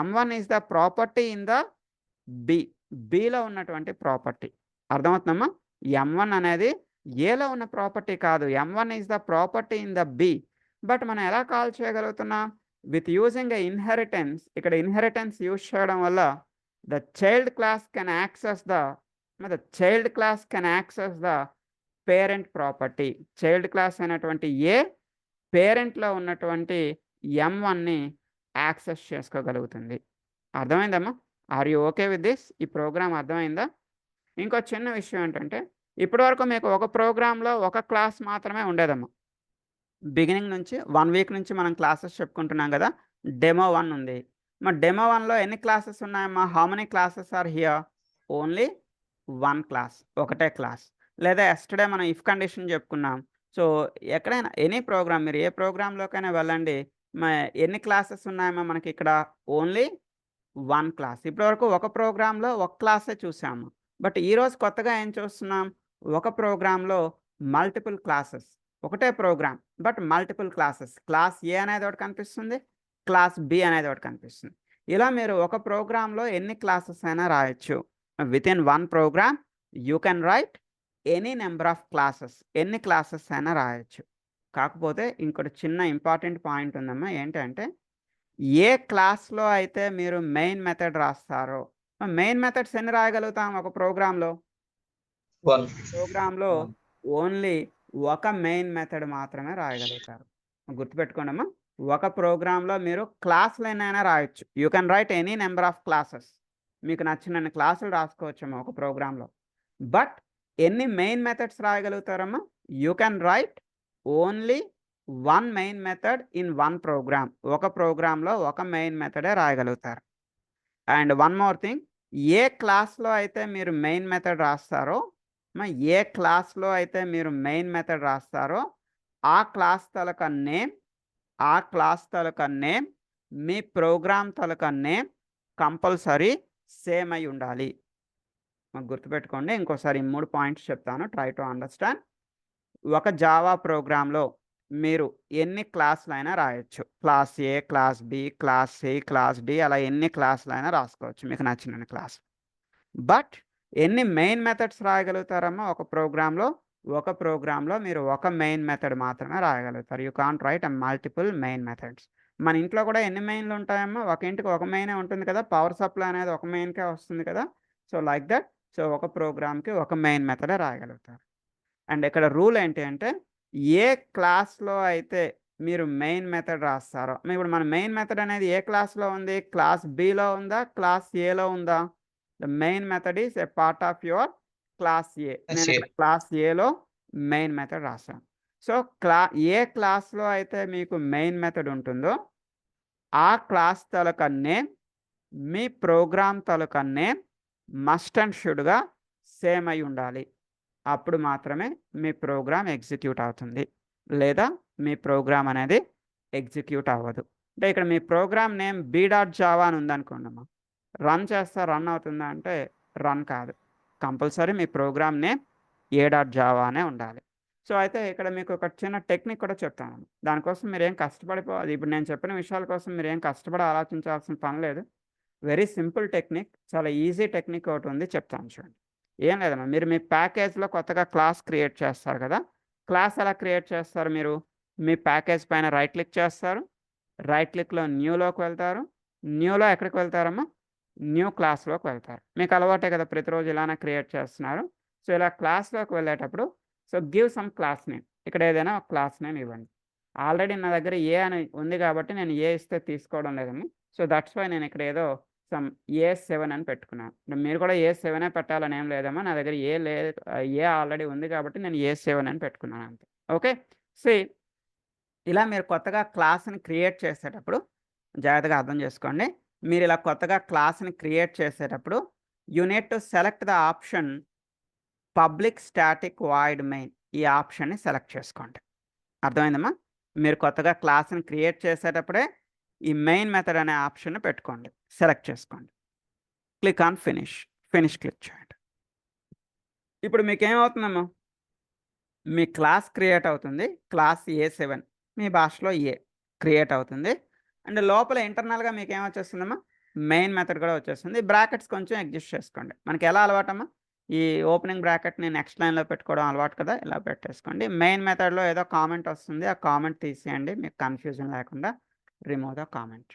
A: M1 is the property in the B. బిలో ఉన్నటువంటి ప్రాపర్టీ. అర్థమవుతుందమ్మా? M1 అనేది ఏలో ఉన్న ప్రాపర్టీ కాదు. M1 is the property in the B. But మనం ఎలా కాల్ చేయగలుగుతున్నాం? With using a inheritance. ఇక్కడ ఇన్హెరిటెన్స్ యూజ్ చేయడం వల్ల the child class can access the parent property. Child class అయినటువంటి ఏ పేరెంట్లో ఉన్నటువంటి M1ని యాక్సెస్ చేసుకోగలుగుతుంది. అర్థమైందమ్మా? Are you okay with this? ఈ ప్రోగ్రామ్ అర్థమైందా? ఇంకో చిన్న విషయం ఏంటంటే ఇప్పటివరకు మీకు ఒక ప్రోగ్రాంలో ఒక క్లాస్ మాత్రమే ఉండేదమ్మా. బిగినింగ్ నుంచి 1 వీక్ నుంచి మనం క్లాసెస్ చెప్పుకుంటున్నాం కదా. డెమో 1 ఉంది. మరి డెమో 1లో ఎన్ని క్లాసెస్ ఉన్నాయమ్మా? How many classes are here? Only 1 class, ఒకటే క్లాస్. లేదా ఎస్టర్డే మనం ఇఫ్ కండిషన్ చెప్పుకున్నాం. సో ఎక్కడైనా ఎనీ ప్రోగ్రామ్, మీరు ఏ ప్రోగ్రాంలోకైనా వెళ్ళండి, ఎన్ని క్లాసెస్ ఉన్నాయమ్మా మనకి ఇక్కడ? Only 1 class. ఇప్పటివరకు ఒక ప్రోగ్రాంలో ఒక క్లాసే చూసాము. బట్ ఈరోజు కొత్తగా ఏం చూస్తున్నాం? ఒక ప్రోగ్రాంలో మల్టిపుల్ క్లాసెస్. ఒకటే program but multiple classes. Class A అనేది ఒకటి కనిపిస్తుంది, క్లాస్ బి అనేది ఒకటి కనిపిస్తుంది. ఇలా మీరు ఒక ప్రోగ్రాంలో ఎన్ని క్లాసెస్ అయినా రాయొచ్చు. With in 1 program you can write any number of classes. ఎన్ని క్లాసెస్ అయినా రాయొచ్చు. కాకపోతే ఇంకోటి చిన్న ఇంపార్టెంట్ పాయింట్ ఉందమ్మా. ఏంటంటే ఏ క్లాస్లో అయితే మీరు మెయిన్ మెథడ్ రాస్తారో, మెయిన్ మెథడ్స్ ఎన్ని రాయగలుగుతాం ఒక ప్రోగ్రాంలో? ప్రోగ్రాంలో ఓన్లీ ఒక మెయిన్ మెథడ్ మాత్రమే రాయగలుగుతారు. గుర్తుపెట్టుకోండి అమ్మా. ఒక ప్రోగ్రాంలో మీరు క్లాసులైనా రాయొచ్చు. You can write any number of classes. మీకు నచ్చినన్ని క్లాసులు రాసుకోవచ్చమ్మా ఒక ప్రోగ్రాంలో. బట్ ఎన్ని మెయిన్ మెథడ్స్ రాయగలుగుతారమ్మా? You can write only 1 main method in 1 program. ఒక ప్రోగ్రాంలో ఒక మెయిన్ మెథడే రాయగలుగుతారు. అండ్ వన్ మోర్ థింగ్, ఏ క్లాస్లో అయితే మీరు మెయిన్ మెథడ్ రాస్తారో, ఏ క్లాస్లో అయితే మీరు మెయిన్ మెథడ్ రాస్తారో ఆ క్లాస్ తాలూకా నేమ్ మీ ప్రోగ్రామ్ తాలూకా నేమ్ కంపల్సరీ సేమ్ అయి ఉండాలి. గుర్తుపెట్టుకోండి. ఇంకోసారి 3 పాయింట్స్ చెప్తాను, ట్రై టు అండర్స్టాండ్. ఒక జావా ప్రోగ్రాంలో మీరు ఎన్ని క్లాసులైనా రాయొచ్చు. Class A, class B, class C, class D, అలా ఎన్ని క్లాసులైనా రాసుకోవచ్చు మీకు నచ్చిన క్లాస్. బట్ ఎన్ని మెయిన్ మెథడ్స్ రాయగలుగుతారమ్మా ఒక ప్రోగ్రాంలో? ఒక ప్రోగ్రాంలో మీరు ఒక మెయిన్ మెథడ్ మాత్రమే రాయగలుగుతారు. You can't write multiple main methods. మన ఇంట్లో కూడా ఎన్ని మెయిన్లు ఉంటాయమ్మా? ఒక ఇంటికి ఒక మెయినే ఉంటుంది కదా. పవర్ సప్లై అనేది ఒక మెయిన్కే వస్తుంది కదా. So like that. సో ఒక ప్రోగ్రామ్కి ఒక మెయిన్ మెథడే రాయగలుగుతారు. అండ్ ఇక్కడ రూల్ ఏంటి అంటే ఏ క్లాస్లో అయితే మీరు మెయిన్ మెథడ్ రాస్తారో, ఇప్పుడు మన మెయిన్ మెథడ్ అనేది ఏ క్లాస్లో ఉంది? క్లాస్ బిలో ఉందా, క్లాస్ ఏలో ఉందా? The main method is a part of your class A. నేను ఇక్కడ క్లాస్ ఏలో మెయిన్ మెథడ్ రాస్తాను. సో ఏ క్లాస్లో అయితే మీకు మెయిన్ మెథడ్ ఉంటుందో ఆ క్లాస్ తాలూకా నేమ్ మీ ప్రోగ్రామ్ తాలూకా నేమ్ మస్ట్ అండ్ షుడ్గా సేమ్ అయి ఉండాలి. అప్పుడు మాత్రమే మీ ప్రోగ్రామ్ ఎగ్జిక్యూట్ అవుతుంది. లేదా మీ ప్రోగ్రామ్ అనేది ఎగ్జిక్యూట్ అవ్వదు. అంటే ఇక్కడ మీ ప్రోగ్రామ్ నేమ్ b.java అని ఉందనుకోండమ్మా, రన్ చేస్తా రన్ అవుతుందా అంటే రన్ కాదు. కంపల్సరీ మీ ప్రోగ్రామ్ నేమ్ a.java అనే ఉండాలి. సో అయితే ఇక్కడ మీకు ఒక చిన్న టెక్నిక్ కూడా చెప్తాను. దానికోసం మీరు ఏం కష్టపడిపోవాలి. ఇప్పుడు నేను చెప్పిన విషయాల కోసం మీరు ఏం కష్టపడి ఆలోచించాల్సిన పని లేదు. వెరీ సింపుల్ టెక్నిక్, చాలా ఈజీ టెక్నిక్ ఒకటి ఉంది, చెప్తాను చూడండి. ఏం లేదమ్మా, మీరు మీ ప్యాకేజ్లో కొత్తగా క్లాస్ క్రియేట్ చేస్తారు కదా. క్లాస్ ఎలా క్రియేట్ చేస్తారు? మీరు మీ ప్యాకేజ్ పైన రైట్ క్లిక్ చేస్తారు. రైట్ క్లిక్లో న్యూలోకి వెళ్తారు. న్యూలో ఎక్కడికి వెళ్తారమ్మా? న్యూ క్లాస్లోకి వెళ్తారు. మీకు అలవాటే కదా, ప్రతిరోజు ఇలానే క్రియేట్ చేస్తున్నారు. సో ఇలా క్లాస్లోకి వెళ్ళేటప్పుడు so give some class name. ఇక్కడ ఏదైనా ఒక క్లాస్ నేమ్ ఇవ్వండి. ఆల్రెడీ నా దగ్గర ఏ అని ఉంది కాబట్టి నేను ఏ ఇస్తే తీసుకోవడం లేదమ్మా. సో దట్స్ వై నేను ఇక్కడ ఏదో సమ్ A7 అని పెట్టుకున్నాను. మీరు కూడా A7 పెట్టాలని ఏం లేదమ్మా. నా దగ్గర ఏ ఆల్రెడీ ఉంది కాబట్టి నేను A7 అని పెట్టుకున్నాను అంతే. ఓకే. సో ఇలా మీరు కొత్తగా క్లాస్ని క్రియేట్ చేసేటప్పుడు జాగ్రత్తగా అర్థం చేసుకోండి. మీరు ఇలా కొత్తగా క్లాస్ని క్రియేట్ చేసేటప్పుడు you need to select the option public static void main. ఈ ఆప్షన్ని సెలెక్ట్ చేసుకోండి. అర్థమైందమ్మా? మీరు కొత్తగా క్లాస్ని క్రియేట్ చేసేటప్పుడే ఈ మెయిన్ మెథడ్ అనే ఆప్షన్ పెట్టుకోండి, సెలెక్ట్ చేసుకోండి. Click on finish. Finish click చేయండి. ఇప్పుడు మీకు ఏమవుతుందమ్మా? మీ క్లాస్ క్రియేట్ అవుతుంది. క్లాస్ A7, మీ భాషలో ఏ క్రియేట్ అవుతుంది. అండ్ లోపల ఇంటర్నల్గా మీకు ఏమొచ్చేస్తుందమ్మా? మెయిన్ మెథడ్ కూడా వచ్చేస్తుంది. బ్రాకెట్స్ కొంచెం అడ్జస్ట్ చేసుకోండి. మనకి ఎలా అలవాటమ్మా? ఈ ఓపెనింగ్ బ్రాకెట్ని నెక్స్ట్ లైన్లో పెట్టుకోవడం అలవాటు కదా, ఇలా పెట్టేసుకోండి. మెయిన్ మెథడ్లో ఏదో కామెంట్ వస్తుంది, ఆ కామెంట్ తీసేయండి, మీకు కన్ఫ్యూజన్ లేకుండా. Remove the comment.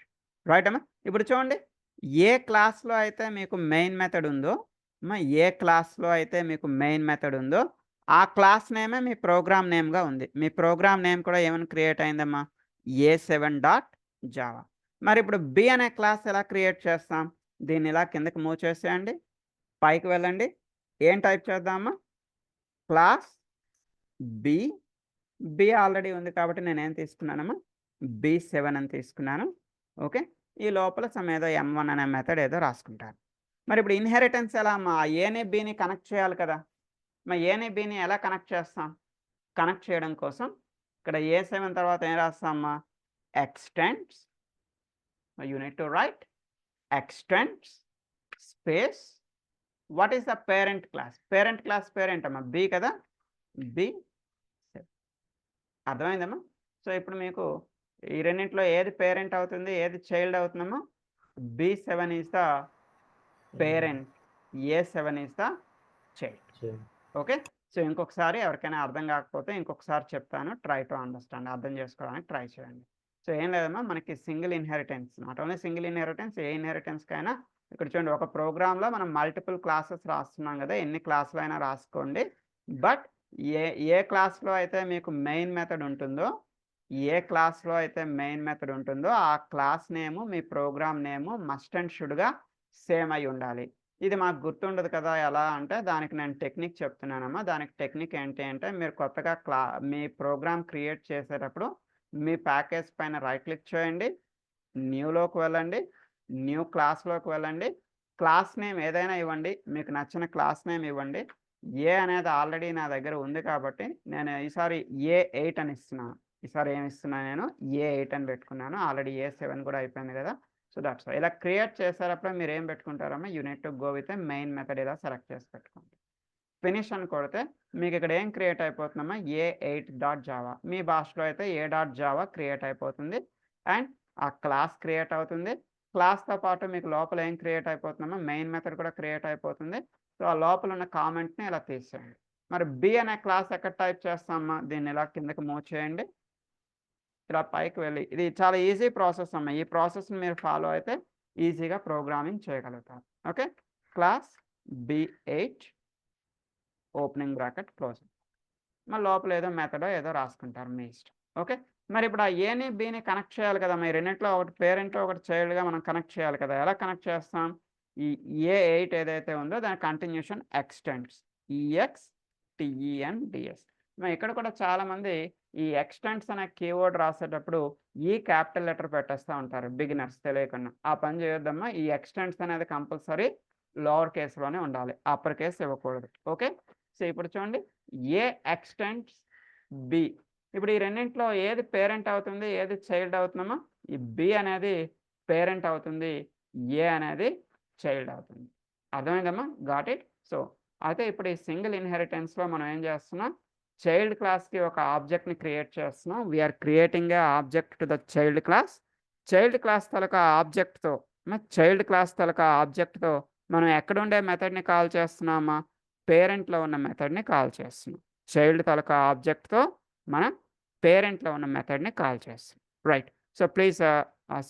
A: రైట్ అమ్మా. ఇప్పుడు చూడండి, ఏ క్లాస్లో అయితే మీకు మెయిన్ మెథడ్ ఉందో ఏ క్లాస్లో అయితే మీకు మెయిన్ మెథడ్ ఉందో ఆ క్లాస్ నేమే మీ ప్రోగ్రామ్ నేమ్గా ఉంది. మీ ప్రోగ్రామ్ నేమ్ కూడా ఏమైనా క్రియేట్ అయిందమ్మా, A7.java. మరి ఇప్పుడు బి అనే క్లాస్ ఎలా క్రియేట్ చేస్తాం? దీన్ని ఇలా కిందకి మూవ్ చేసేయండి, పైకి వెళ్ళండి, ఏం టైప్ చేద్దామా, క్లాస్ బి ఆల్రెడీ ఉంది కాబట్టి నేనేం తీసుకున్నానమ్మా, B7 అని తీసుకున్నాను. ఓకే, ఈ లోపల ఏదో M1 అనే మెథడ్ ఏదో రాసుకుంటాను. మరి ఇప్పుడు ఇన్హెరిటెన్స్ ఎలా అమ్మా, ఏని బిని కనెక్ట్ చేయాలి కదా. మరి ఏని బిని ఎలా కనెక్ట్ చేస్తాం? కనెక్ట్ చేయడం కోసం ఇక్కడ A7 తర్వాత ఏం రాస్తామమ్మా, extends. you need to write extends space what is the parent class. parent class parent అమ్మా B కదా, B7. అర్థమైందమ్మా. సో ఇప్పుడు మీకు ఈ రెండింటిలో ఏది పేరెంట్ అవుతుంది, ఏది చైల్డ్ అవుతుందమ్మా, B7 is the parent, A7 is the child. Okay, so ఇంకొకసారి ఎవరికైనా అర్థం కాకపోతే ఇంకొకసారి చెప్తాను, ట్రై టు అండర్స్టాండ్, అర్థం చేసుకోవడానికి ట్రై చేయండి. సో ఏం లేదమ్మా, మనకి single inheritance, not only single inheritance, ఏ ఇన్హెరిటెన్స్కైనా ఇక్కడ చూడండి, ఒక ప్రోగ్రాంలో మనం మల్టిపుల్ క్లాసెస్ రాస్తున్నాం కదా, ఎన్ని క్లాసులు అయినా రాసుకోండి. బట్ ఏ క్లాస్లో అయితే మీకు మెయిన్ మెథడ్ ఉంటుందో, ఏ క్లాస్లో అయితే మెయిన్ మెథడ్ ఉంటుందో ఆ క్లాస్ నేము మీ ప్రోగ్రామ్ నేము మస్ట్ అండ్ షుడ్గా సేమ్ అయి ఉండాలి. ఇది మాకు గుర్తుండదు కదా, ఎలా అంటే దానికి నేను టెక్నిక్ చెప్తున్నానమ్మా. దానికి టెక్నిక్ ఏంటి అంటే, మీరు కొత్తగా మీ ప్రోగ్రామ్ క్రియేట్ చేసేటప్పుడు మీ ప్యాకేజ్ పైన రైట్ క్లిక్ చేయండి, న్యూలోకి వెళ్ళండి, న్యూ క్లాస్లోకి వెళ్ళండి, క్లాస్ నేమ్ ఏదైనా ఇవ్వండి, మీకు నచ్చిన క్లాస్ నేమ్ ఇవ్వండి. ఏ అనేది ఆల్రెడీ నా దగ్గర ఉంది కాబట్టి నేను ఈసారి A8 అని ఇస్తున్నాను. ఈసారి ఏమి ఇస్తున్నాను, నేను A8 అని పెట్టుకున్నాను. ఆల్రెడీ A7 కూడా అయిపోయింది కదా. సో దట్స్ ఇలా క్రియేట్ చేసేటప్పుడు మీరు ఏం పెట్టుకుంటారమ్మా, you need to go with main method ఇలా సెలెక్ట్ చేసి పెట్టుకోండి. ఫినిష్ అని కొడితే మీకు ఇక్కడ ఏం క్రియేట్ అయిపోతుందమ్మా, A8.java. మీ భాషలో అయితే A.java క్రియేట్ అయిపోతుంది. అండ్ ఆ క్లాస్ క్రియేట్ అవుతుంది. క్లాస్తో పాటు మీకు లోపల ఏం క్రియేట్ అయిపోతుందమ్మా, మెయిన్ మెథడ్ కూడా క్రియేట్ అయిపోతుంది. సో ఆ లోపల ఉన్న కామెంట్ని ఇలా తీసేయండి. మరి బి అనే క్లాస్ ఎక్కడ టైప్ చేస్తామమ్మా, దీన్ని ఇలా కిందకి మూవ్ చేయండి, ఇలా పైకి వెళ్ళి, ఇది చాలా ఈజీ ప్రాసెస్ అమ్మా. ఈ ప్రాసెస్ని మీరు ఫాలో అయితే ఈజీగా ప్రోగ్రామింగ్ చేయగలుగుతారు. Okay, class B8 opening bracket close. మరి లోపల ఏదో మెథడ్ ఏదో రాసుకుంటారు, మీ ఇష్టం. ఓకే, మరి ఇప్పుడు ఆ ఏని బిని కనెక్ట్ చేయాలి కదా, మరి రెండింటిలో ఒకటి పేరెంట్ ఒకటి చైల్డ్గా మనం కనెక్ట్ చేయాలి కదా. ఎలా కనెక్ట్ చేస్తాం, ఈ A8 ఏదైతే ఉందో దాని కంటిన్యూషన్ ఎక్స్టెండ్స్, EXTENDS. మరి ఇక్కడ కూడా చాలామంది ఈ ఎక్స్టెండ్స్ అనే కీవర్డ్ రాసేటప్పుడు ఈ క్యాపిటల్ లెటర్ పెట్టేస్తూ ఉంటారు, బిగినర్స్ తెలియకుండా. ఆ పని చేయొద్దమ్మా. ఈ ఎక్స్టెండ్స్ అనేది కంపల్సరీ లోవర్ కేసులోనే ఉండాలి, అప్పర్ కేసు ఇవ్వకూడదు. ఓకే, సో ఇప్పుడు చూడండి, ఏ ఎక్స్టెండ్స్ బి. ఇప్పుడు ఈ రెండింటిలో ఏది పేరెంట్ అవుతుంది, ఏది చైల్డ్ అవుతుందమ్మా, ఈ బి అనేది పేరెంట్ అవుతుంది, ఏ అనేది చైల్డ్ అవుతుంది. అర్థమైందమ్మా, గాట్ ఇట్. సో అయితే ఇప్పుడు ఈ సింగిల్ ఇన్హెరిటెన్స్లో మనం ఏం చేస్తున్నాం, చైల్డ్ క్లాస్కి ఒక ఆబ్జెక్ట్ని క్రియేట్ చేస్తున్నాం. We are creating a object to the child class. Child class తలక ఆబ్జెక్ట్తో మనం ఎక్కడుండే మెథడ్ని కాల్ చేస్తున్నామా, పేరెంట్లో ఉన్న మెథడ్ని కాల్ చేస్తున్నాం. చైల్డ్ తలక ఆబ్జెక్ట్తో మనం పేరెంట్లో ఉన్న మెథడ్ని కాల్ చేస్తున్నాం. Right, so please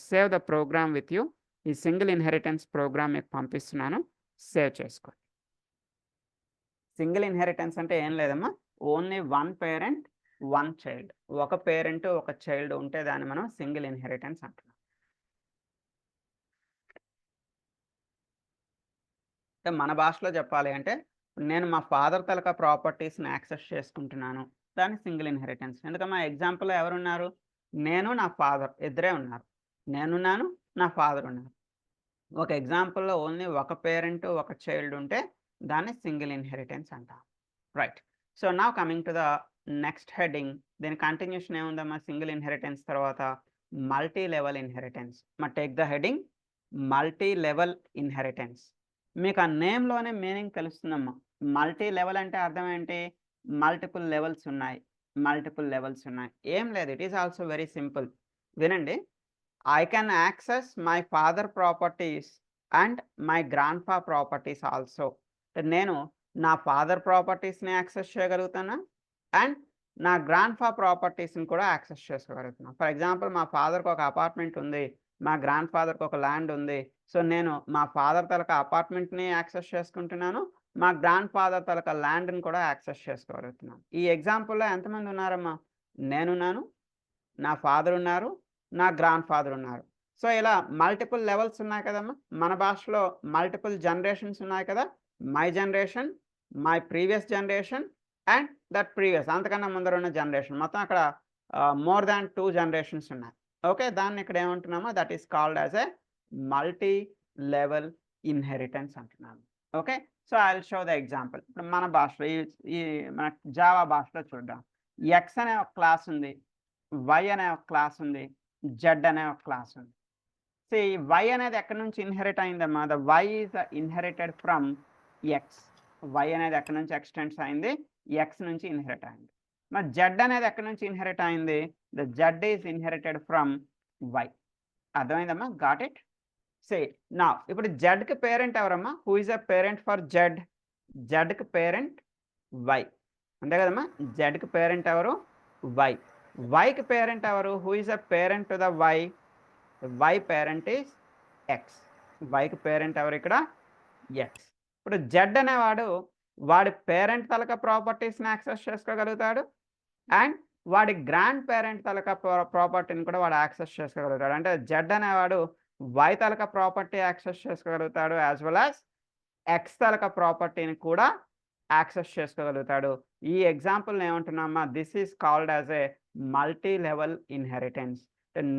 A: save the program with you. ఈ సింగిల్ ఇన్హెరిటెన్స్ ప్రోగ్రామ్ మీకు పంపిస్తున్నాను, సేవ్ చేసుకోండి. సింగిల్ ఇన్హెరిటెన్స్ అంటే ఏం లేదమ్మా, only one parent one child. ఒక పేరెంట్ ఒక చైల్డ్ ఉంటే దాన్ని మనం సింగిల్ ఇన్హెరిటెన్స్ అంటున్నాం. అంటే మన భాషలో చెప్పాలి అంటే, నేను మా ఫాదర్ తలక ప్రాపర్టీస్ని యాక్సెస్ చేసుకుంటున్నాను, దాన్ని సింగిల్ ఇన్హెరిటెన్స్. ఎందుకంటే మా ఎగ్జాంపుల్లో ఎవరున్నారు, నేను నా ఫాదర్ ఇద్దరే ఉన్నారు. నేనున్నాను, నా ఫాదర్ ఉన్నారు. ఒక ఎగ్జాంపుల్లో ఓన్లీ ఒక పేరెంట్ ఒక చైల్డ్ ఉంటే దాన్ని సింగిల్ ఇన్హెరిటెన్స్ అంటాం. రైట్, సో నా coming to the next heading. దీని కంటిన్యూషన్ ఏముందమ్మా, సింగిల్ ఇన్హెరిటెన్స్ తర్వాత మల్టీ లెవెల్ ఇన్హెరిటెన్స్. మరి take the heading multi level inheritance. మీకు ఆ నేమ్లోనే మీనింగ్ తెలుస్తుందమ్మా. మల్టీ లెవెల్ అంటే అర్థం ఏంటి, మల్టిపుల్ లెవెల్స్ ఉన్నాయి, ఏం లేదు, it is also very simple. వినండి, I can access my father properties and my grandpa properties also. నేను నా ఫాదర్ ప్రాపర్టీస్ని యాక్సెస్ చేయగలుగుతాను అండ్ నా గ్రాండ్ ఫా ప్రాపర్టీస్ని కూడా యాక్సెస్ చేసుకోగలుగుతున్నాను. ఫర్ ఎగ్జాంపుల్ మా ఫాదర్కి ఒక అపార్ట్మెంట్ ఉంది, మా గ్రాండ్ ఫాదర్కి ఒక ల్యాండ్ ఉంది. సో నేను మా ఫాదర్ తాలూకా అపార్ట్మెంట్ని యాక్సెస్ చేసుకుంటున్నాను, మా గ్రాండ్ ఫాదర్ తాలూకా ల్యాండ్ని కూడా యాక్సెస్ చేసుకోగలుగుతున్నాను. ఈ ఎగ్జాంపుల్లో ఎంతమంది ఉన్నారమ్మా? నేనున్నాను, నా ఫాదర్ ఉన్నారు, నా గ్రాండ్ ఫాదర్ ఉన్నారు. సో ఇలా మల్టిపుల్ లెవెల్స్ ఉన్నాయి కదమ్మా. మన భాషలో మల్టిపుల్ జనరేషన్స్ ఉన్నాయి కదా. My generation, my previous generation and that previous, అంతకన్నా ముందర ఉన్న జనరేషన్, మొత్తం అక్కడ మోర్ దాన్ 2 జనరేషన్స్ ఉన్నాయి. ఓకే, దాన్ని ఇక్కడ ఏమంటున్నామో that is called as a multi level inheritance అంటున్నాము. Okay, so I will show the example. ఇప్పుడు మన భాషలో ఈ మన జావా భాషలో చూద్దాం. ఎక్స్ అనే ఒక క్లాస్ ఉంది, వై అనే ఒక క్లాస్ ఉంది, జెడ్ అనే ఒక క్లాస్ ఉంది. సో ఈ వై అనేది ఎక్కడి నుంచి ఇన్హెరిట్ అయిందమ్మా? The why is inherited from X. Why అనేది ఎక్కడి నుంచి ఎక్స్టెండ్స్ అయింది? ఎక్స్ నుంచి ఇన్హెరిట్ అయింది. మరి జెడ్ అనేది ఎక్కడి నుంచి ఇన్హెరిట్ అయింది? The Z is inherited from Y. అర్థమైందమ్మా? Got it? సే నా ఇప్పుడు జెడ్కి పేరెంట్ ఎవరమ్మా? Who is a parent for Z? జెడ్కి పేరెంట్ వై, అంతే కదమ్మా. జెడ్కి పేరెంట్ ఎవరు? వై. వైకి పేరెంట్ ఎవరు? Who is a parent to the Y? Y parent is X. వైకి పేరెంట్ ఎవరు ఇక్కడ? ఎక్స్. ఇప్పుడు జెడ్ అనేవాడు వాడి పేరెంట్ తలక ప్రాపర్టీస్ని యాక్సెస్ చేసుకోగలుగుతాడు అండ్ వాడి గ్రాండ్ పేరెంట్ తలక ప్రాపర్టీని కూడా వాడు యాక్సెస్ చేసుకోగలుగుతాడు. అంటే జెడ్ అనేవాడు వై తలక ప్రాపర్టీ యాక్సెస్ చేసుకోగలుగుతాడు యాజ్ వెల్ యాజ్ ఎక్స్ తలక ప్రాపర్టీని కూడా యాక్సెస్ చేసుకోగలుగుతాడు. ఈ ఎగ్జాంపుల్ని ఏమంటున్నామా? This is called as a multi level inheritance.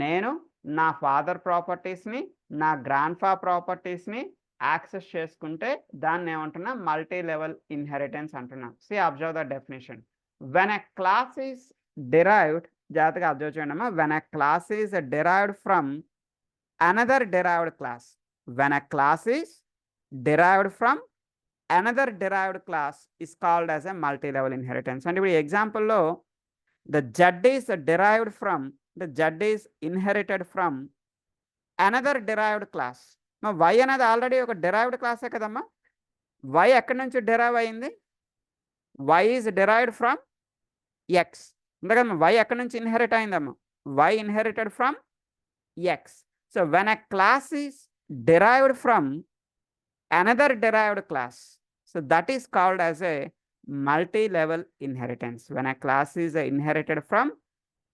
A: నేను నా ఫాదర్ ప్రాపర్టీస్ని, నా గ్రాండ్ ఫా ప్రాపర్టీస్ని యాక్సెస్ చేసుకుంటే దాన్ని ఏమంటున్నా? మల్టీ లెవెల్ ఇన్హెరిటెన్స్ అంటున్నాం. See observe the definition. When a class is derived, జాగ్రత్తగా అబ్జర్వ్ చేయండి అమ్మా. When a class is derived from another derived class. When a class is derived from another derived class is called as a multi level inheritance. అంటే ఇప్పుడు ఈ ఎగ్జాంపుల్లో the z is derived from, the z is inherited from another derived class. మా y అనేది already ఒక derived క్లాసే కదమ్మా. y ఎక్కడి నుంచి డెరైవ్ అయింది? y is derived from x. అంతే కదమ్మా. y ఎక్కడి నుంచి ఇన్హెరిట్ అయిందమ్మా? y inherited from x. So when a class is derived from another derived class, so that is called as a multi-level inheritance. When a class is inherited from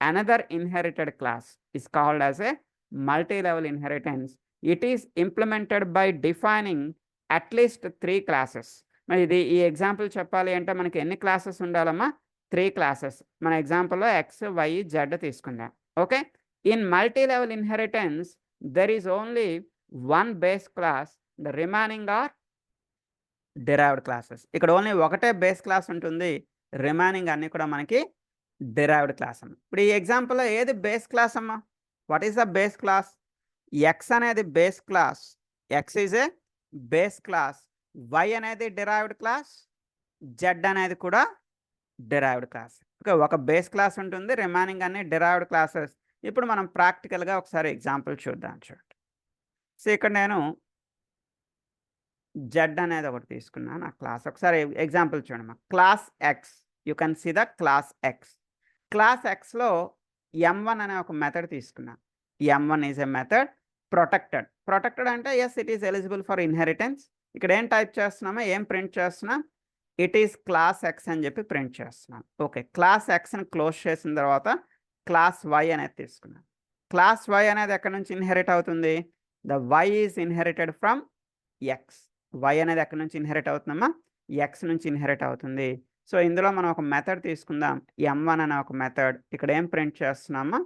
A: another inherited class is called as a multi-level inheritance. It is implemented by defining at least 3 classes. మరి ఇది ఈ example చెప్పాలి అంటే మనకి ఎన్ని classes ఉండాలమ్మా? 3 classes. మన ఎగ్జాంపుల్లో ఎక్స్, వై, జెడ్ తీసుకుందాం. Okay, in multi level inheritance there is only 1 base class, the remaining are derived classes. ఇక్కడ ఓన్లీ ఒకటే బేస్ క్లాస్ ఉంటుంది, రిమైనింగ్ అన్నీ కూడా మనకి derived క్లాస్ అమ్మ. ఇప్పుడు ఈ ఎగ్జాంపుల్లో ఏది బేస్ క్లాస్ అమ్మా? What is the base class? X అనేది base class, X is a base class. Why అనేది derived క్లాస్, జెడ్ అనేది కూడా derived క్లాస్. ఓకే, ఒక బేస్ క్లాస్ ఉంటుంది, రిమైనింగ్ అన్ని derived క్లాసెస్. ఇప్పుడు మనం ప్రాక్టికల్గా ఒకసారి ఎగ్జాంపుల్ చూద్దాం. చూడండి. సో ఇక్కడ నేను జెడ్ అనేది ఒకటి తీసుకున్నాను ఆ క్లాస్. ఒకసారి ఎగ్జాంపుల్ చూడమ్మా. Class X, you can see the class X. Class ఎక్స్లో M1 అనే ఒక మెథడ్ తీసుకున్నాను. M1 is a method protected. Protected అంటే yes it is eligible for inheritance. ఇక్కడ ఏం టైప్ చేస్తున్నామో, ఏం ప్రింట్ చేస్తున్నాం? ఇట్ ఈస్ క్లాస్ ఎక్స్ అని చెప్పి ప్రింట్ చేస్తున్నాం. ఓకే, క్లాస్ ఎక్స్ని క్లోజ్ చేసిన తర్వాత క్లాస్ వై అనేది తీసుకున్నాం. క్లాస్ వై అనేది ఎక్కడి నుంచి ఇన్హెరిట్ అవుతుంది? The why is inherited from X. Why అనేది ఎక్కడి నుంచి ఇన్హెరిట్ అవుతుందమ్మా? ఎక్స్ నుంచి ఇన్హెరిట్ అవుతుంది. సో ఇందులో మనం ఒక మెథడ్ తీసుకుందాం, M1 అనే ఒక మెథడ్. ఇక్కడ ఏం ప్రింట్ చేస్తున్నామా?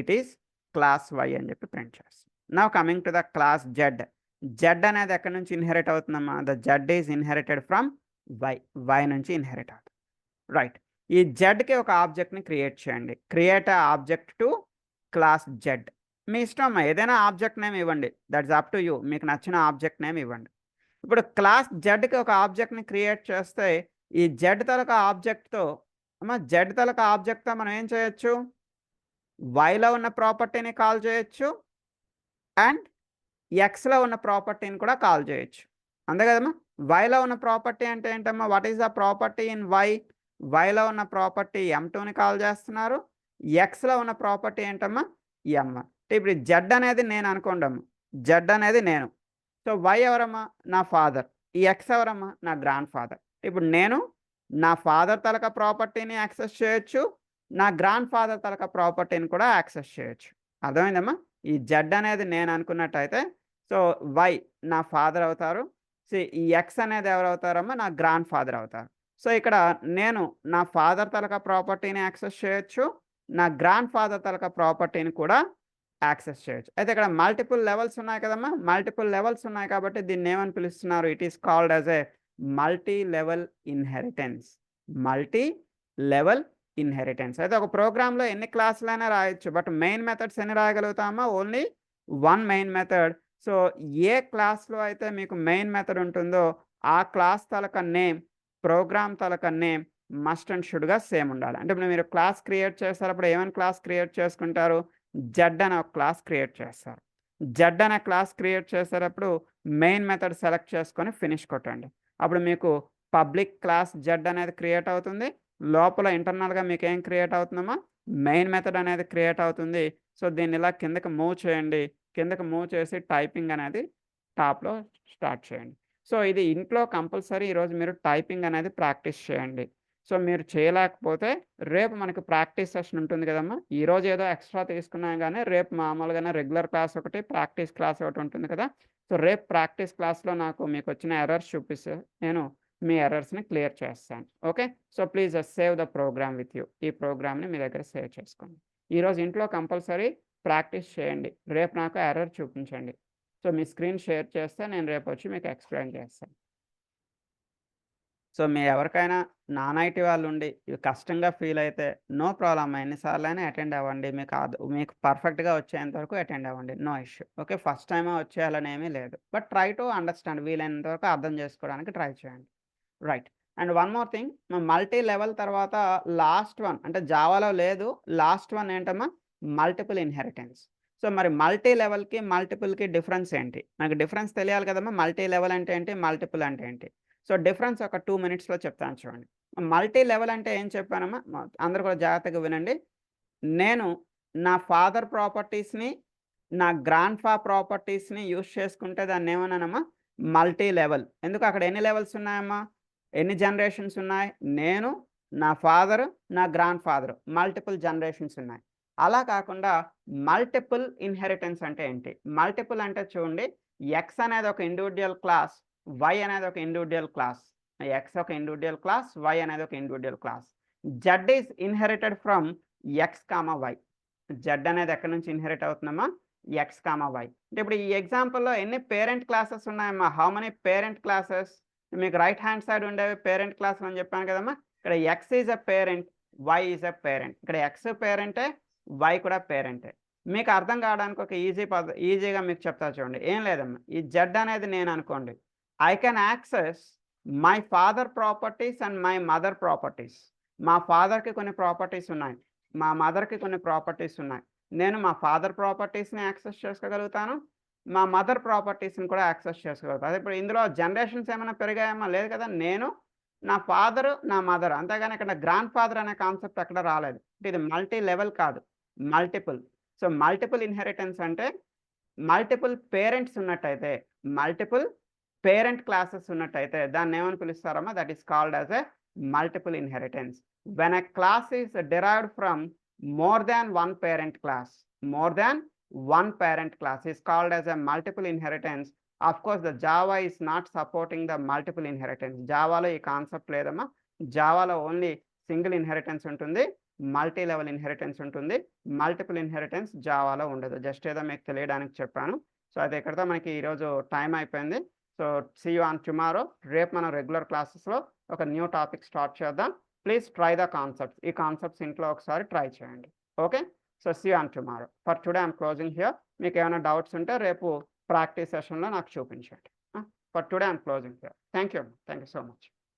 A: ఇట్ ఈస్ క్లాస్ వై అని చెప్పి ప్రింట్ చేస్తాం. Now coming to the class Z. Z అనేది ఎక్కడి నుంచి ఇన్హెరిట్ అవుతుందమ్మా? The Z is inherited from Y. Y నుంచి ఇన్హెరిట్ అవుతుంది. రైట్, ఈ జెడ్కి ఒక ఆబ్జెక్ట్ని క్రియేట్ చేయండి. Create a object to class Z. మీ ఇష్టం, ఏదైనా ఆబ్జెక్ట్ నేమ్ ఇవ్వండి, దట్స్ అప్ టు యూ. మీకు నచ్చిన ఆబ్జెక్ట్ నేమ్ ఇవ్వండి. ఇప్పుడు క్లాస్ జెడ్కి ఒక ఆబ్జెక్ట్ని క్రియేట్ చేస్తే ఈ జెడ్ తలక ఆబ్జెక్ట్తో జెడ్ తలక ఆబ్జెక్ట్తో మనం ఏం చేయొచ్చు? వైలో ఉన్న ప్రాపర్టీని కాల్ చేయొచ్చు అండ్ ఎక్స్లో ఉన్న ప్రాపర్టీని కూడా కాల్ చేయొచ్చు. అంతే కదమ్మా. వైలో ఉన్న ప్రాపర్టీ అంటే ఏంటమ్మా, what is the property in Y? వైలో ఉన్న ప్రాపర్టీ M2ని కాల్ చేస్తున్నారు. ఎక్స్లో ఉన్న ప్రాపర్టీ ఏంటమ్మా, M. ఇప్పుడు జెడ్ అనేది నేను అనుకోండమ్మా, జెడ్ అనేది నేను. సో వై ఎవరమ్మా, నా ఫాదర్. ఈ ఎక్స్ ఎవరమ్మా, నా గ్రాండ్ ఫాదర్. ఇప్పుడు నేను నా ఫాదర్ తాలూకా ప్రాపర్టీని యాక్సెస్ చేయొచ్చు, నా గ్రాండ్ ఫాదర్ తాలూకా ప్రాపర్టీని కూడా యాక్సెస్ చేయొచ్చు. అర్థమైందమ్మా. ఈ జెడ్ అనేది నేను అనుకున్నట్టయితే సో వై నా ఫాదర్ అవుతారు. సో ఈ ఎక్స్ అనేది ఎవరు అవుతారమ్మా, నా గ్రాండ్ ఫాదర్ అవుతారు. సో ఇక్కడ నేను నా ఫాదర్ తాలూకా ప్రాపర్టీని యాక్సెస్ చేయొచ్చు, నా గ్రాండ్ ఫాదర్ తాలూకా ప్రాపర్టీని కూడా యాక్సెస్ చేయొచ్చు. అయితే ఇక్కడ మల్టిపుల్ లెవెల్స్ ఉన్నాయి కదమ్మా, మల్టిపుల్ లెవెల్స్ ఉన్నాయి కాబట్టి దీన్ని ఏమని పిలుస్తున్నారు, it is called as a multi level inheritance. Multi level inheritance. అయితే ఒక ప్రోగ్రాంలో ఎన్ని క్లాసులైనా రాయొచ్చు, బట్ మెయిన్ మెథడ్స్ ఎన్ని రాయగలుగుతామా, only one main method. So ఏ క్లాస్లో అయితే మీకు మెయిన్ మెథడ్ ఉంటుందో ఆ క్లాస్ తాలూకా నేమ్, ప్రోగ్రామ్ తాలూకా నేమ్ మస్ట్ అండ్ షుడ్గా సేమ్ ఉండాలి. అంటే ఇప్పుడు మీరు క్లాస్ క్రియేట్ చేసేటప్పుడు ఏమైనా క్లాస్ క్రియేట్ చేసుకుంటారు, జెడ్ అనే ఒక క్లాస్ క్రియేట్ చేస్తారు. జెడ్ అనే క్లాస్ క్రియేట్ చేసేటప్పుడు మెయిన్ మెథడ్ సెలెక్ట్ చేసుకొని ఫినిష్ కొట్టండి. అప్పుడు మీకు పబ్లిక్ క్లాస్ జెడ్ అనేది క్రియేట్ అవుతుంది. లోపల ఇంటర్నల్గా మీకు ఏం క్రియేట్ అవుతుందమ్మా, మెయిన్ మెథడ్ అనేది క్రియేట్ అవుతుంది. సో దీన్ని ఇలా కిందకి మూవ్ చేయండి. కిందకి మూవ్ చేసి టైపింగ్ అనేది టాప్లో స్టార్ట్ చేయండి. సో ఇది ఇంట్లో కంపల్సరీ ఈరోజు మీరు టైపింగ్ అనేది ప్రాక్టీస్ చేయండి. సో మీరు చేయలేకపోతే రేపు మనకి ప్రాక్టీస్ సెషన్ ఉంటుంది కదమ్మా. ఈరోజు ఏదో ఎక్స్ట్రా తీసుకున్నాం కానీ రేపు మామూలుగానే రెగ్యులర్ క్లాస్ ఒకటి, ప్రాక్టీస్ క్లాస్ ఒకటి ఉంటుంది కదా. సో రేపు ప్రాక్టీస్ క్లాస్లో నాకు మీకు వచ్చిన ఎర్రర్స్ చూపిస్తే నేను మీ ఎర్రర్స్ని క్లియర్ చేస్తాను. Okay. So please save the program with you. ఈ ప్రోగ్రామ్ని మీ దగ్గర సేవ్ చేసుకోండి. ఈరోజు ఇంట్లో కంపల్సరీ ప్రాక్టీస్ చేయండి. రేపు నాకు ఎర్రర్ చూపించండి. సో మీ స్క్రీన్ షేర్ చేస్తే నేను రేపు వచ్చి మీకు ఎక్స్ప్లెయిన్ చేస్తాను. సో మీ ఎవరికైనా నాన్ ఐటీ వాళ్ళు ఉండి ఇవి కష్టంగా ఫీల్ అయితే నో ప్రాబ్లమ్, ఎన్నిసార్లైనా అటెండ్ అవ్వండి. మీకు పర్ఫెక్ట్గా వచ్చేంత వరకు అటెండ్ అవ్వండి, నో ఇష్యూ. ఓకే. ఫస్ట్ టైమే వచ్చేయాలని ఏమీ లేదు, బట్ ట్రై టు అండర్స్టాండ్, వీలైనంత వరకు అర్థం చేసుకోవడానికి ట్రై చేయండి. Right. And one more thing, multi level తర్వాత లాస్ట్ వన్ అంటే జావాలో లేదు, లాస్ట్ వన్ ఏంటమ్మా, మల్టిపుల్ ఇన్హెరిటెన్స్. సో మరి మల్టీ లెవెల్కి మల్టిపుల్కి డిఫరెన్స్ ఏంటి, మనకు డిఫరెన్స్ తెలియాలి కదమ్మా. మల్టీ లెవెల్ అంటే ఏంటి, మల్టిపుల్ అంటే ఏంటి. సో డిఫరెన్స్ ఒక 2 minutesలో చెప్తాను చూడండి. మల్టీ లెవెల్ అంటే ఏం చెప్పానమ్మా, అందరూ కూడా జాగ్రత్తగా వినండి. నేను నా ఫాదర్ ప్రాపర్టీస్ని, నా గ్రాండ్ ఫా ప్రాపర్టీస్ని యూజ్ చేసుకుంటే దాన్ని ఏమన్నానమ్మా, మల్టీ లెవెల్. ఎందుకు, అక్కడ ఎన్ని లెవెల్స్ ఉన్నాయమ్మా, ఎన్ని జనరేషన్స్ ఉన్నాయి, నేను, నా ఫాదరు, నా గ్రాండ్ ఫాదరు, మల్టిపుల్ జనరేషన్స్ ఉన్నాయి. అలా కాకుండా మల్టిపుల్ ఇన్హెరిటెన్స్ అంటే ఏంటి, మల్టిపుల్ అంటే చూడండి, ఎక్స్ అనేది ఒక ఇండివిజువల్ క్లాస్, వై అనేది ఒక ఇండివిజువల్ క్లాస్. ఎక్స్ ఒక ఇండివిజువల్ క్లాస్, వై అనేది ఒక individual class. Z is inherited from x comma y. Z అనేది ఎక్కడి నుంచి ఇన్హెరిట్ అవుతుందమ్మా, ఎక్స్ కామా వై. అంటే ఇప్పుడు ఈ ఎగ్జాంపుల్లో ఎన్ని పేరెంట్ క్లాసెస్ ఉన్నాయమ్మా, హౌ మెనీ పేరెంట్ క్లాసెస్. మీకు రైట్ హ్యాండ్ సైడ్ ఉండేవి పేరెంట్ క్లాసులు అని చెప్పాను కదమ్మా. ఇక్కడ x is a parent, y is a parent. ఇక్కడ ఎక్స్ పేరెంటే, వై కూడా పేరెంటే. మీకు అర్థం కావడానికి ఒక ఈజీగా మీకు చెప్తా చూడండి. ఏం లేదమ్మా, ఈ జెడ్ అనేది నేను అనుకోండి, I can access my father properties and my mother properties. మా ఫాదర్కి కొన్ని ప్రాపర్టీస్ ఉన్నాయి, మా మదర్కి కొన్ని ప్రాపర్టీస్ ఉన్నాయి. నేను మా ఫాదర్ ప్రాపర్టీస్ని యాక్సెస్ చేసుకోగలుగుతాను, మా మదర్ ప్రాపర్టీస్ని కూడా యాక్సెస్ చేసుకోగలుగుతాను. ఇప్పుడు ఇందులో జనరేషన్స్ ఏమైనా పెరిగాయమ్మా, లేదు కదా. నేను, నా ఫాదరు, నా మదర్, అంతేగాని ఇక్కడ గ్రాండ్ ఫాదర్ అనే కాన్సెప్ట్ ఎక్కడ రాలేదు. ఇది మల్టీ లెవెల్ కాదు, మల్టిపుల్. సో మల్టిపుల్ ఇన్హెరిటెన్స్ అంటే మల్టిపుల్ పేరెంట్స్ ఉన్నట్టయితే, మల్టిపుల్ పేరెంట్ క్లాసెస్ ఉన్నట్టయితే దాన్ని ఏమని పిలుస్తారమ్మా, that is called as a multiple inheritance. When a class is derived from more than one parent class, more than one parent class is called as a multiple inheritance. Of course the Java is not supporting the multiple inheritance. Java ఈ concept లేదమ్మా. జావాలో only single inheritance ఉంటుంది, multi level inheritance ఉంటుంది. Multiple inheritance జావాలో ఉండదు. Just ఏదో మీకు తెలియడానికి చెప్పాను. So అది ఇక్కడతో మనకి ఈరోజు టైం అయిపోయింది. So see you on tomorrow. రేపు మనం రెగ్యులర్ క్లాసెస్లో ఒక న్యూ టాపిక్ స్టార్ట్ చేద్దాం. Please try the concepts. ఈ కాన్సెప్ట్స్ ఇంట్లో ఒకసారి ట్రై చేయండి. Okay. So see you on tomorrow. For today I'm closing here. మీకు ఏమైనా డౌట్స్ ఉంటే రేపు ప్రాక్టీస్ సెషన్లో నాకు చూపించండి. For today I'm closing here. Thank you so much.